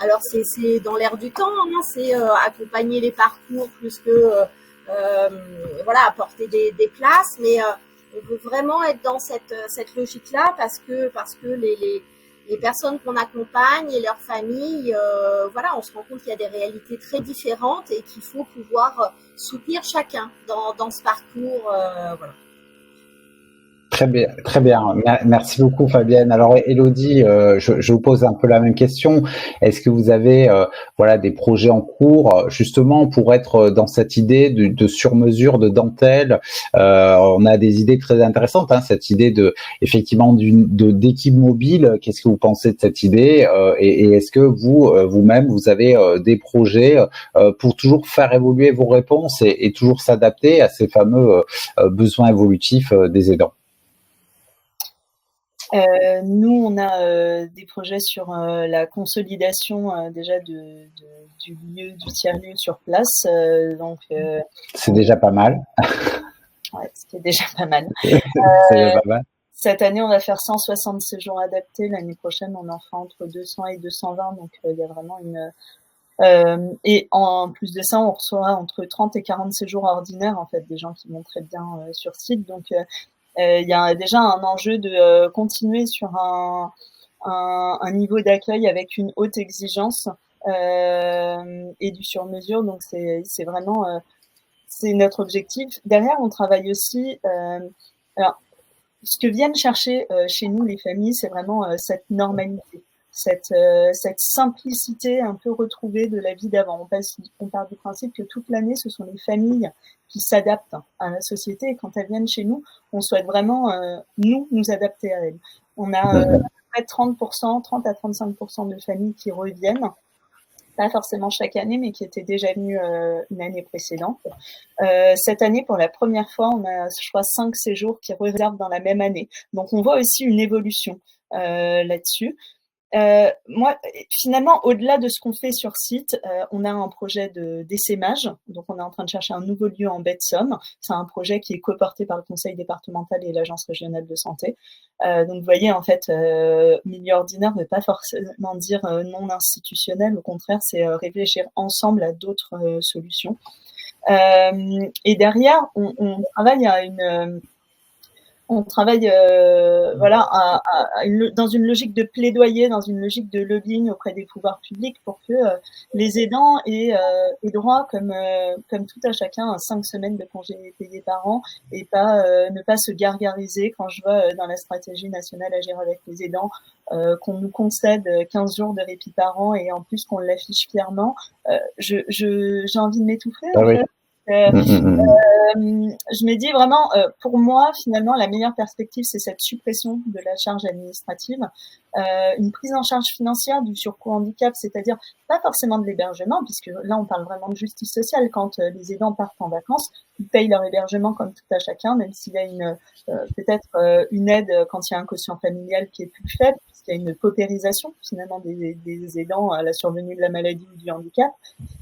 alors c'est dans l'air du temps, hein, c'est accompagner les parcours plus que voilà, apporter des places, mais on veut vraiment être dans cette logique-là parce que les personnes qu'on accompagne et leurs familles, voilà, on se rend compte qu'il y a des réalités très différentes et qu'il faut pouvoir soutenir chacun dans ce parcours, voilà. Très bien, très bien. Merci beaucoup, Fabienne. Alors, Élodie, je vous pose un peu la même question. Est-ce que vous avez, voilà, des projets en cours, justement, pour être dans cette idée de sur-mesure, de dentelle? On a des idées très intéressantes, hein, cette idée effectivement, d'équipe mobile. Qu'est-ce que vous pensez de cette idée? Et est-ce que vous-même, vous avez des projets pour toujours faire évoluer vos réponses et toujours s'adapter à ces fameux besoins évolutifs des aidants? Nous, on a des projets sur la consolidation déjà du lieu, du tiers-lieu sur place. Donc, c'est déjà pas mal. Ouais, c'est déjà pas mal. C'est déjà pas mal. Cette année, on va faire 160 séjours adaptés. L'année prochaine, on en fera entre 200 et 220. Donc, il y a vraiment et en plus de ça, on reçoit entre 30 et 40 séjours ordinaires, en fait, des gens qui vont très bien sur site. Donc, il y a déjà un enjeu de continuer sur un niveau d'accueil avec une haute exigence et du sur-mesure. Donc, c'est vraiment c'est notre objectif. Derrière, on travaille aussi. Alors, ce que viennent chercher chez nous les familles, c'est vraiment cette normalité, cette simplicité un peu retrouvée de la vie d'avant. On part du principe que toute l'année, ce sont les familles qui s'adaptent à la société. Et quand elles viennent chez nous, on souhaite vraiment, nous adapter à elles. On a près de 30 à 35% de familles qui reviennent, pas forcément chaque année, mais qui étaient déjà venues une année précédente. Cette année, pour la première fois, on a, je crois, 5 séjours qui réservent dans la même année. Donc, on voit aussi une évolution là-dessus. Moi, finalement, au-delà de ce qu'on fait sur site, on a un projet d'essaimage. Donc, on est en train de chercher un nouveau lieu en baie de Somme. C'est un projet qui est coporté par le conseil départemental et l'agence régionale de santé. Donc, vous voyez, en fait, milieu ordinaire ne veut pas forcément dire non institutionnel. Au contraire, c'est réfléchir ensemble à d'autres solutions. Et derrière, on travaille à voilà, dans une logique de plaidoyer, dans une logique de lobbying auprès des pouvoirs publics pour que les aidants aient droit, comme tout à chacun, à 5 semaines de congés payés par an et ne pas se gargariser quand je vois dans la stratégie nationale Agir avec les aidants qu'on nous concède 15 jours de répit par an et en plus qu'on l'affiche fièrement. J'ai envie de m'étouffer, en fait. Je me dis vraiment, pour moi, finalement, la meilleure perspective, c'est cette suppression de la charge administrative, une prise en charge financière du surcoût handicap, c'est-à-dire pas forcément de l'hébergement, puisque là, on parle vraiment de justice sociale. Quand les aidants partent en vacances, ils payent leur hébergement comme tout à chacun, même s'il y a peut-être une aide quand il y a un quotient familial qui est plus faible, puisqu'il y a une paupérisation finalement des aidants à la survenue de la maladie ou du handicap.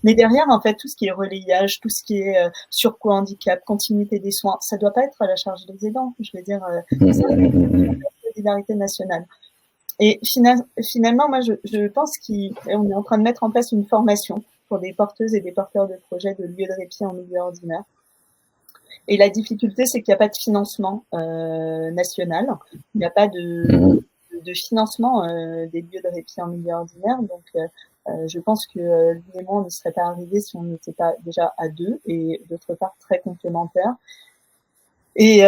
Mais derrière, en fait, tout ce qui est relayage, tout ce qui est surcoût handicap, continuité des soins, ça doit pas être à la charge des aidants. Je veux dire, c'est une solidarité nationale. Et finalement, moi, je pense qu'on est en train de mettre en place une formation pour des porteuses et des porteurs de projets de lieux de répit en milieu ordinaire. Et la difficulté, c'est qu'il n'y a pas de financement national. Il n'y a pas de financement des lieux de répit en milieu ordinaire. Donc, je pense que lui et moi, on ne serait pas arrivés si on n'était pas déjà à 2 et d'autre part très complémentaires. Et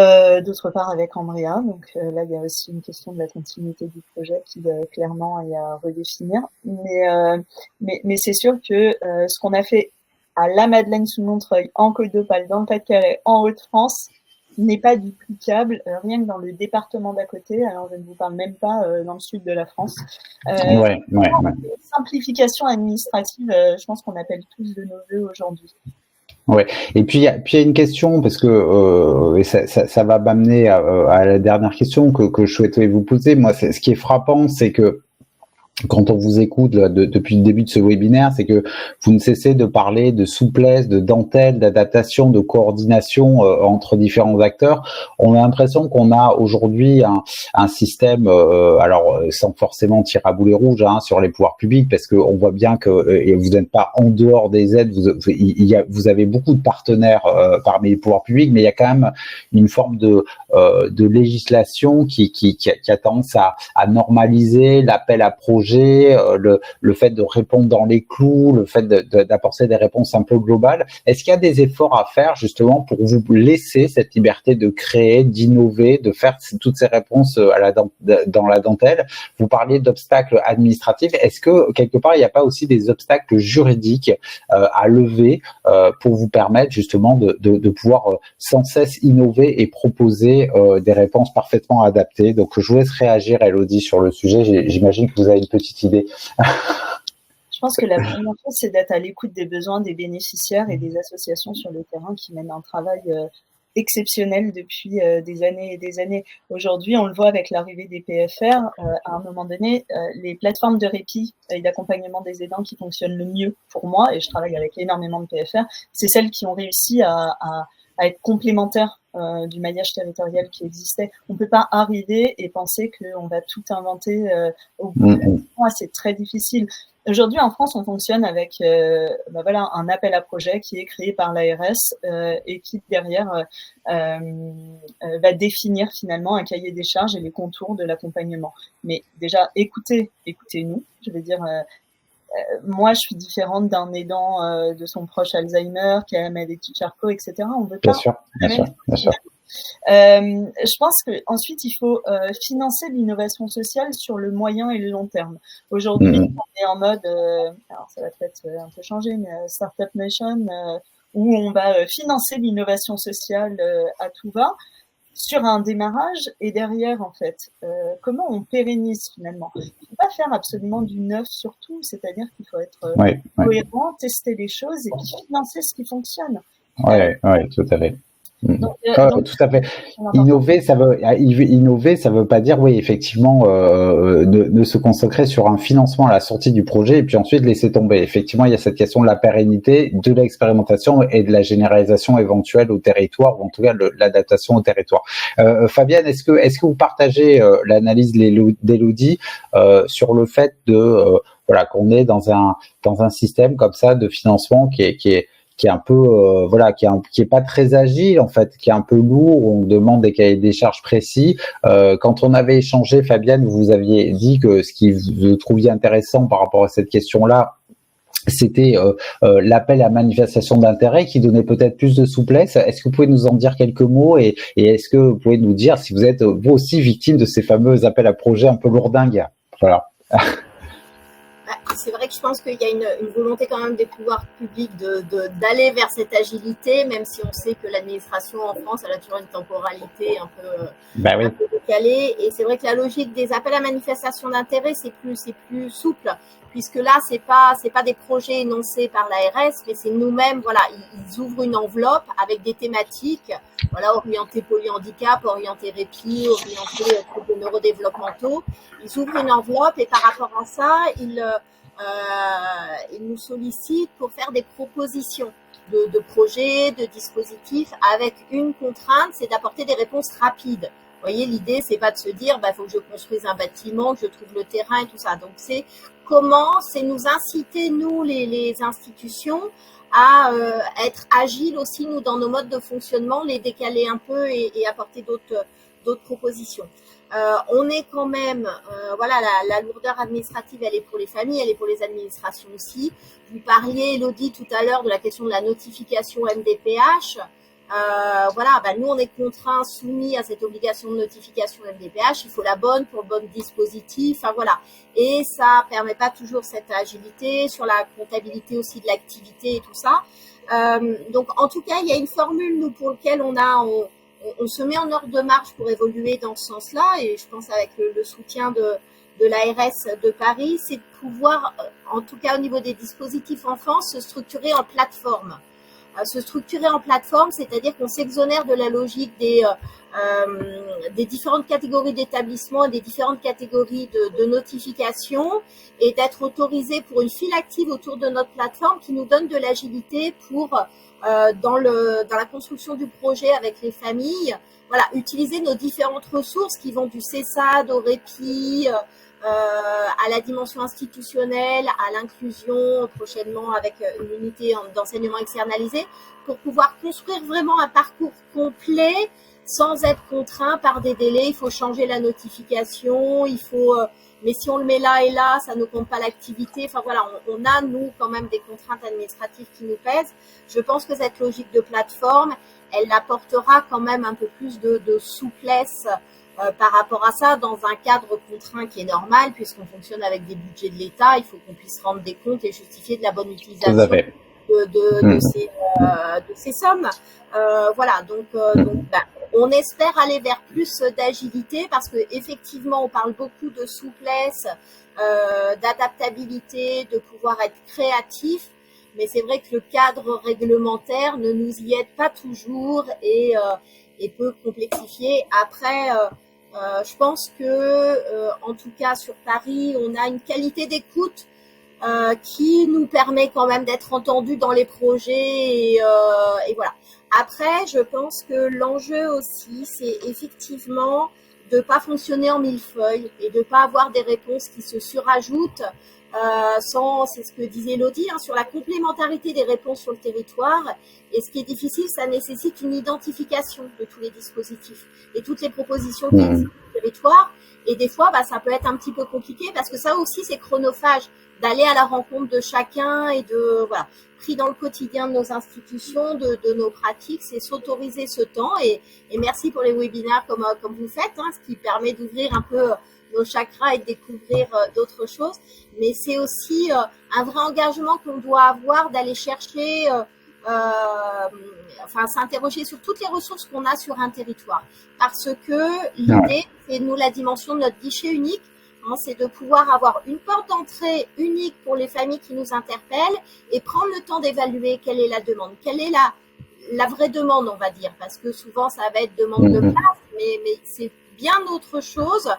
d'autre part avec Andrea. Donc là, il y a aussi une question de la continuité du projet qui clairement est à redéfinir. Mais c'est sûr que ce qu'on a fait à la Madeleine sous Montreuil, en Côte d'Opale, dans le Pas-de-Calais, en Hauts-de-France, n'est pas duplicable, rien que dans le département d'à côté. Alors, je ne vous parle même pas dans le sud de la France. Simplification administrative, je pense qu'on appelle tous de nos vœux aujourd'hui. Ouais. Et puis il y a une question parce que ça va m'amener à la dernière question que je souhaitais vous poser. Moi, ce qui est frappant, c'est que quand on vous écoute depuis le début de ce webinaire, c'est que vous ne cessez de parler de souplesse, de dentelle, d'adaptation, de coordination entre différents acteurs. On a l'impression qu'on a aujourd'hui un système, alors sans forcément tirer à boulet rouge sur les pouvoirs publics, parce qu'on voit bien que et vous n'êtes pas en dehors des aides. Vous avez beaucoup de partenaires parmi les pouvoirs publics, mais il y a quand même une forme de législation qui a tendance à normaliser l'appel à projet, le fait de répondre dans les clous, le fait d'apporter des réponses un peu globales. Est-ce qu'il y a des efforts à faire justement pour vous laisser cette liberté de créer, d'innover, de faire toutes ces réponses dans la dentelle? Vous parliez d'obstacles administratifs. Est-ce que quelque part il n'y a pas aussi des obstacles juridiques à lever pour vous permettre justement de pouvoir sans cesse innover et proposer des réponses parfaitement adaptées? Donc je vous laisse réagir, Elodie, sur le sujet. J'imagine que vous avez une petite idée. Je pense que la première chose, c'est d'être à l'écoute des besoins des bénéficiaires et des associations sur le terrain qui mènent un travail exceptionnel depuis des années et des années. Aujourd'hui, on le voit avec l'arrivée des PFR, à un moment donné, les plateformes de répit et d'accompagnement des aidants qui fonctionnent le mieux pour moi, et je travaille avec énormément de PFR, c'est celles qui ont réussi à être complémentaires du maillage territorial qui existait. On ne peut pas arriver et penser qu'on va tout inventer au bout de mois, c'est très difficile. Aujourd'hui, en France, on fonctionne avec un appel à projet qui est créé par l'ARS et qui, derrière, va définir finalement un cahier des charges et les contours de l'accompagnement. Mais déjà, écoutez-nous. Je veux dire, moi, je suis différente d'un aidant de son proche Alzheimer qui a la maladie de Charcot, etc. On veut pas. Bien sûr. Je pense qu'ensuite, il faut financer l'innovation sociale sur le moyen et le long terme. Aujourd'hui, on est en mode, alors ça va peut-être un peu changer, mais Startup Nation, où on va financer l'innovation sociale à tout va, sur un démarrage, et derrière, en fait, comment on pérennise finalement. Il ne faut pas faire absolument du neuf sur tout, c'est-à-dire qu'il faut être cohérent, tester les choses et puis financer ce qui fonctionne. Oui, tout à fait. Donc, tout à fait. Innover, ça veut pas dire, oui, effectivement, de se consacrer sur un financement à la sortie du projet et puis ensuite laisser tomber. Effectivement, il y a cette question de la pérennité, de l'expérimentation et de la généralisation éventuelle au territoire, ou en tout cas l'adaptation au territoire. Fabienne, est-ce que vous partagez l'analyse d'Elodie sur le fait de qu'on est dans un système comme ça de financement qui est un peu qui est pas très agile en fait, qui est un peu lourd, où on demande des cahiers des charges précis. Quand on avait échangé, Fabienne, vous aviez dit que ce qui vous trouviez intéressant par rapport à cette question-là, c'était l'appel à manifestation d'intérêt qui donnait peut-être plus de souplesse. Est-ce que vous pouvez nous en dire quelques mots et est-ce que vous pouvez nous dire si vous êtes vous aussi victime de ces fameux appels à projets un peu lourdingues? Voilà. C'est vrai que je pense qu'il y a une volonté quand même des pouvoirs publics d'aller vers cette agilité, même si on sait que l'administration en France, elle a toujours une temporalité un peu décalée. Et c'est vrai que la logique des appels à manifestation d'intérêt, c'est plus souple, puisque là, c'est pas des projets énoncés par l'ARS, mais c'est nous-mêmes, ils ouvrent une enveloppe avec des thématiques, orientées polyhandicap, orientées répit, orientées troubles neurodéveloppementaux. Ils ouvrent une enveloppe et par rapport à ça, ils nous sollicitent pour faire des propositions de projets, de dispositifs, avec une contrainte, c'est d'apporter des réponses rapides. Vous voyez, l'idée, c'est pas de se dire, faut que je construise un bâtiment, que je trouve le terrain et tout ça. Donc, c'est nous inciter, nous, les institutions, à être agiles aussi, nous, dans nos modes de fonctionnement, les décaler un peu et apporter d'autres propositions. On est quand même, la lourdeur administrative, elle est pour les familles, elle est pour les administrations aussi. Vous parliez, Elodie, tout à l'heure de la question de la notification MDPH. Nous, on est contraints, soumis à cette obligation de notification MDPH. Il faut la bonne pour le bon dispositif. Et ça permet pas toujours cette agilité sur la comptabilité aussi de l'activité et tout ça. Donc, en tout cas, il y a une formule, nous, pour laquelle on se met en ordre de marche pour évoluer dans ce sens-là, et je pense avec le soutien de l'ARS de Paris, c'est de pouvoir, en tout cas au niveau des dispositifs enfants, se structurer en plateforme. se structurer en plateforme, c'est-à-dire qu'on s'exonère de la logique des différentes catégories d'établissements et des différentes catégories de notifications, et d'être autorisé pour une file active autour de notre plateforme qui nous donne de l'agilité pour dans la construction du projet avec les familles. Voilà, utiliser nos différentes ressources qui vont du CESAD au répit, à la dimension institutionnelle, à l'inclusion prochainement avec une unité d'enseignement externalisé, pour pouvoir construire vraiment un parcours complet sans être contraint par des délais. Il faut changer la notification, il faut, mais si on le met là et là, ça ne compte pas l'activité. Enfin voilà, on a nous quand même des contraintes administratives qui nous pèsent. Je pense que cette logique de plateforme, elle apportera quand même un peu plus de souplesse par rapport à ça, dans un cadre contraint qui est normal, puisqu'on fonctionne avec des budgets de l'État. Il faut qu'on puisse rendre des comptes et justifier de la bonne utilisation de ces sommes. Voilà, donc on espère aller vers plus d'agilité, parce que effectivement on parle beaucoup de souplesse, d'adaptabilité, de pouvoir être créatif, mais c'est vrai que le cadre réglementaire ne nous y aide pas toujours et peut complexifier. Après, je pense que, en tout cas sur Paris, on a une qualité d'écoute qui nous permet quand même d'être entendus dans les projets et voilà. Après, je pense que l'enjeu aussi, c'est effectivement de pas fonctionner en millefeuille et de pas avoir des réponses qui se surajoutent c'est ce que disait Elodie, sur la complémentarité des réponses sur le territoire. Et ce qui est difficile, ça nécessite une identification de tous les dispositifs et toutes les propositions qui existent sur le territoire. Et des fois, ça peut être un petit peu compliqué, parce que ça aussi, c'est chronophage d'aller à la rencontre de chacun et pris dans le quotidien de nos institutions, de nos pratiques, c'est s'autoriser ce temps. Et merci pour les webinaires comme vous faites, ce qui permet d'ouvrir un peu nos chakras et de découvrir d'autres choses. Mais c'est aussi un vrai engagement qu'on doit avoir, d'aller chercher, s'interroger sur toutes les ressources qu'on a sur un territoire. Parce que l'idée, c'est nous la dimension de notre guichet unique, c'est de pouvoir avoir une porte d'entrée unique pour les familles qui nous interpellent et prendre le temps d'évaluer quelle est la demande, quelle est la vraie demande, on va dire, parce que souvent ça va être demande de place, mais c'est bien autre chose.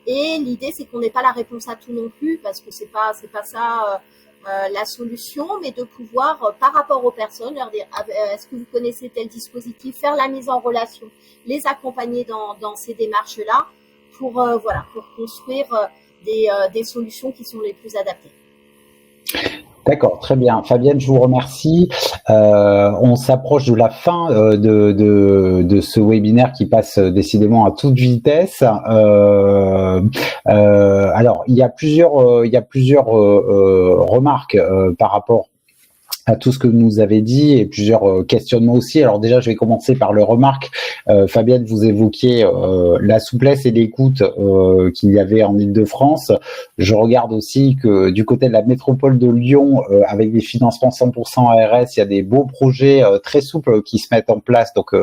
Et l'idée, c'est qu'on n'ait pas la réponse à tout non plus, parce que c'est pas ça la solution, mais de pouvoir, par rapport aux personnes, leur dire est-ce que vous connaissez tel dispositif, faire la mise en relation, les accompagner dans ces démarches-là pour construire des solutions qui sont les plus adaptées. D'accord, très bien. Fabienne, je vous remercie. On s'approche de la fin de ce webinaire qui passe décidément à toute vitesse. Alors, il y a plusieurs remarques par rapport à tout ce que vous nous avez dit et plusieurs questionnements aussi. Alors déjà, je vais commencer par le remarque. Fabienne, vous évoquiez la souplesse et l'écoute qu'il y avait en Île-de-France. Je regarde aussi que du côté de la métropole de Lyon, avec des financements 100% ARS, il y a des beaux projets très souples qui se mettent en place. Donc,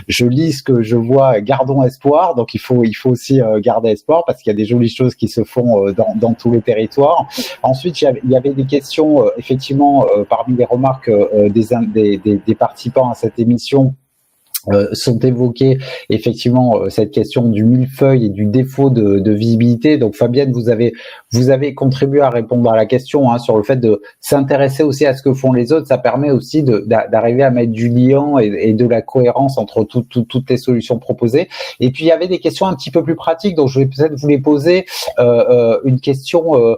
je lis ce que je vois, gardons espoir. Donc, il faut aussi garder espoir, parce qu'il y a des jolies choses qui se font dans tous les territoires. Ensuite, il y avait des questions, effectivement, parmi les remarques des participants à cette émission. Sont évoquées effectivement cette question du millefeuille et du défaut de visibilité. Donc Fabienne, vous avez contribué à répondre à la question sur le fait de s'intéresser aussi à ce que font les autres. Ça permet aussi d'arriver à mettre du liant et de la cohérence entre toutes les solutions proposées. Et puis il y avait des questions un petit peu plus pratiques, donc je vais peut-être vous les poser. Une question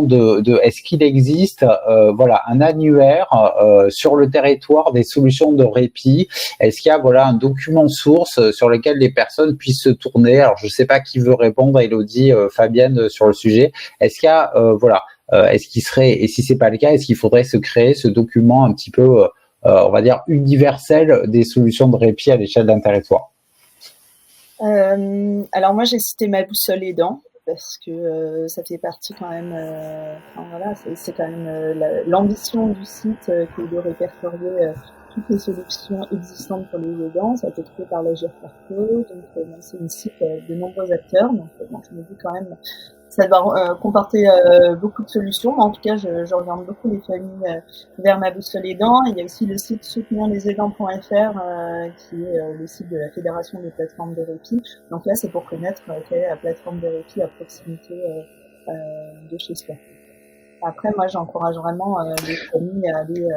de est-ce qu'il existe un annuaire sur le territoire des solutions de répit? Est-ce qu'il y a un document source sur lequel les personnes puissent se tourner? Alors je ne sais pas qui veut répondre, Elodie, Fabienne, sur le sujet. Est-ce qu'il y a est-ce qu'il serait, et si c'est pas le cas, est-ce qu'il faudrait se créer ce document un petit peu on va dire universel des solutions de répit à l'échelle d'un territoire? Alors moi j'ai cité ma boussole aidant, parce que ça fait partie quand même, c'est quand même l'ambition du site qui est de répertorier toutes les solutions existantes pour les aidants. Ça a été créé par l'Agir Carco, donc c'est une cible de nombreux acteurs. Donc je me dis quand même, ça doit comporter beaucoup de solutions. Mais en tout cas, j'oriente beaucoup les familles vers ma boussole aidant. Il y a aussi le site soutenirlesaidants.fr qui est le site de la Fédération des plateformes de répit. Donc là, c'est pour connaître quelle est la plateforme de répit à proximité de chez soi. Après, moi, j'encourage vraiment les familles à aller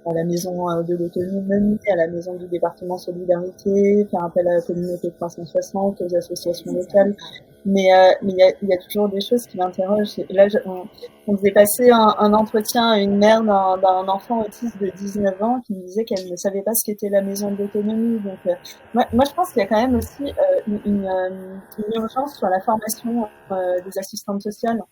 à la maison de l'autonomie, à la maison du département Solidarité, faire appel à la communauté 360, aux associations locales. Mais il y a toujours des choses qui m'interrogent. Là, on faisait passer un entretien à une mère d'un enfant autiste de 19 ans qui me disait qu'elle ne savait pas ce qu'était la maison d'autonomie. Donc, moi, je pense qu'il y a quand même aussi une urgence sur la formation des assistantes sociales.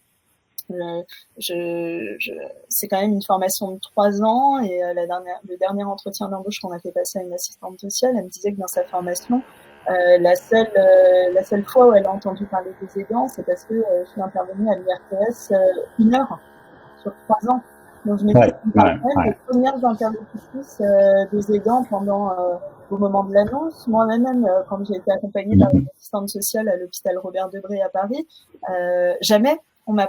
C'est quand même une formation de 3 ans et le dernier entretien d'embauche qu'on a fait passer à une assistante sociale, elle me disait que dans sa formation, la seule fois où elle a entendu parler des aidants, c'est parce que je suis intervenue à l'URPS 1 heure sur 3 ans. Donc je m'étais les premières interlocutrices des aidants pendant au moment de l'annonce. Moi-même, quand j'ai été accompagnée par une assistante sociale à l'hôpital Robert Debré à Paris, jamais en 1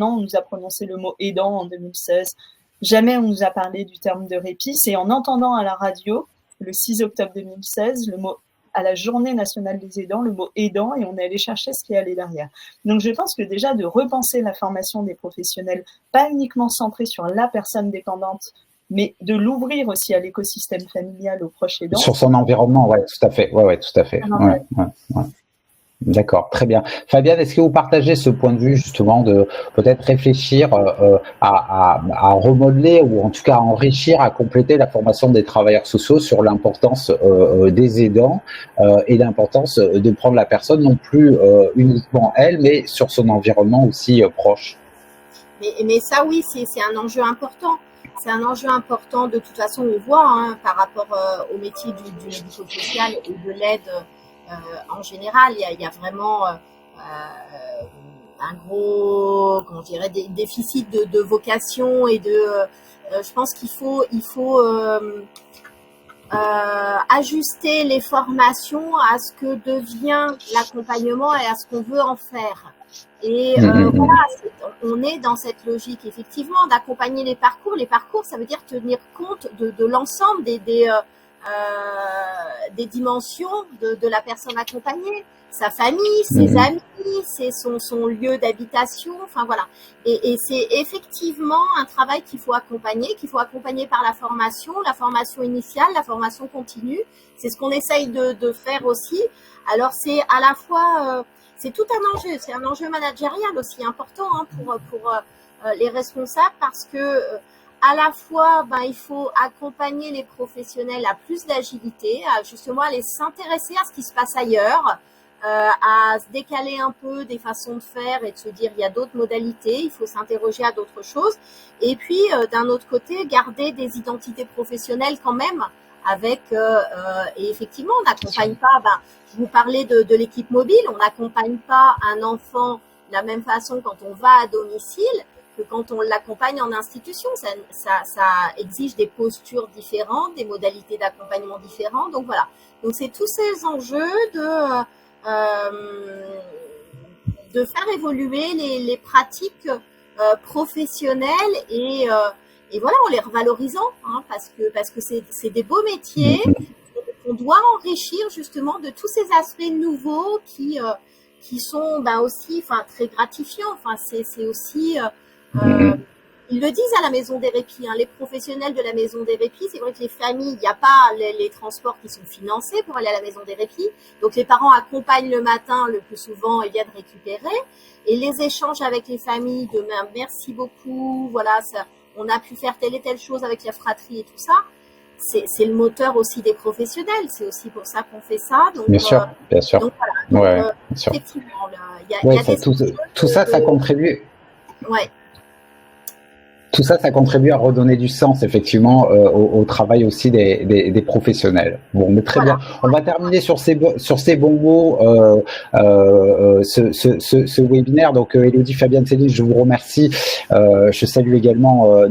an, on nous a prononcé le mot aidant en 2016. Jamais on nous a parlé du terme de répit. C'est en entendant à la radio, le 6 octobre 2016, le mot à la Journée nationale des aidants, le mot aidant, et on est allé chercher ce qui est allé derrière. Donc je pense que déjà de repenser la formation des professionnels, pas uniquement centrée sur la personne dépendante, mais de l'ouvrir aussi à l'écosystème familial, aux proches aidants. Sur son environnement, ouais, tout à fait. Ouais, tout à fait. Ouais. D'accord, très bien. Fabienne, est-ce que vous partagez ce point de vue justement de peut-être réfléchir à remodeler ou en tout cas à enrichir, à compléter la formation des travailleurs sociaux sur l'importance des aidants et l'importance de prendre la personne non plus uniquement elle, mais sur son environnement aussi proche. Mais ça, oui, c'est un enjeu important. C'est un enjeu important. De toute façon, on voit par rapport au métier du médico-social et de l'aide. En général, il y a vraiment un gros, comment je dirais, déficit de vocation et je pense qu'il faut ajuster les formations à ce que devient l'accompagnement et à ce qu'on veut en faire. Et voilà, on est dans cette logique effectivement d'accompagner les parcours. Les parcours, ça veut dire tenir compte de l'ensemble des dimensions de la personne accompagnée, sa famille, ses amis, son lieu d'habitation, enfin voilà. Et c'est effectivement un travail qu'il faut accompagner par la formation initiale, la formation continue. C'est ce qu'on essaye de faire aussi. Alors c'est à la fois, c'est tout un enjeu, c'est un enjeu managérial aussi important pour les responsables parce que à la fois, il faut accompagner les professionnels à plus d'agilité, justement à aller s'intéresser à ce qui se passe ailleurs, à se décaler un peu des façons de faire et de se dire il y a d'autres modalités, il faut s'interroger à d'autres choses. Et puis, d'un autre côté, garder des identités professionnelles quand même avec, et effectivement, on n'accompagne pas, je vous parlais de l'équipe mobile, on n'accompagne pas un enfant de la même façon quand on va à domicile que quand on l'accompagne en institution. Ça exige des postures différentes, des modalités d'accompagnement différentes. Donc voilà. Donc c'est tous ces enjeux de faire évoluer les pratiques professionnelles et voilà, en les revalorisant, parce que c'est des beaux métiers. On doit enrichir justement de tous ces aspects nouveaux qui sont aussi très gratifiants. C'est aussi ils le disent à la Maison des Répits, les professionnels de la Maison des Répits, c'est vrai que les familles, il n'y a pas les transports qui sont financés pour aller à la Maison des Répits, donc les parents accompagnent le matin le plus souvent et viennent récupérer, et les échanges avec les familles de merci beaucoup, voilà, on a pu faire telle et telle chose avec la fratrie et tout ça, c'est le moteur aussi des professionnels, c'est aussi pour ça qu'on fait ça. Donc, bien sûr. Donc voilà, bien sûr. Effectivement, il y a des tout ça, ça contribue. Ouais. tout ça, ça contribue à redonner du sens, effectivement, au travail aussi des professionnels. Bon, mais très bien. On va terminer sur ces bons mots ce webinaire. Donc, Élodie, Fabienne, Céline, je vous remercie. Je salue également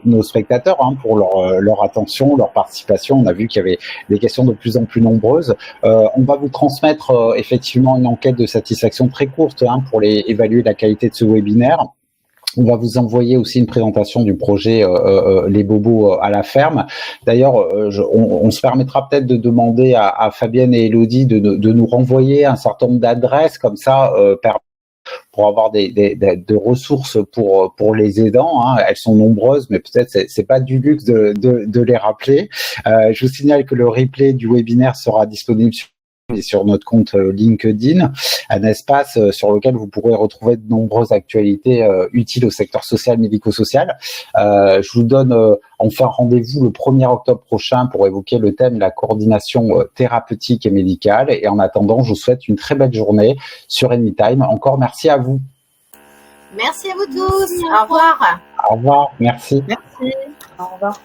nos spectateurs pour leur attention, leur participation. On a vu qu'il y avait des questions de plus en plus nombreuses. On va vous transmettre effectivement une enquête de satisfaction très courte pour évaluer la qualité de ce webinaire. On va vous envoyer aussi une présentation du projet Les Bobos à la ferme. D'ailleurs, on se permettra peut-être de demander à Fabienne et Élodie de nous renvoyer un certain nombre d'adresses, comme ça, pour avoir de ressources pour les aidants. Elles sont nombreuses, mais peut-être c'est pas du luxe de les rappeler. Je vous signale que le replay du webinaire sera disponible sur notre compte LinkedIn, un espace sur lequel vous pourrez retrouver de nombreuses actualités utiles au secteur social, médico-social. Je vous donne enfin rendez-vous le 1er octobre prochain pour évoquer le thème la coordination thérapeutique et médicale. Et en attendant, je vous souhaite une très belle journée sur Anytime. Encore merci à vous. Merci à vous tous. Au revoir. Au revoir. Merci. Merci. Au revoir.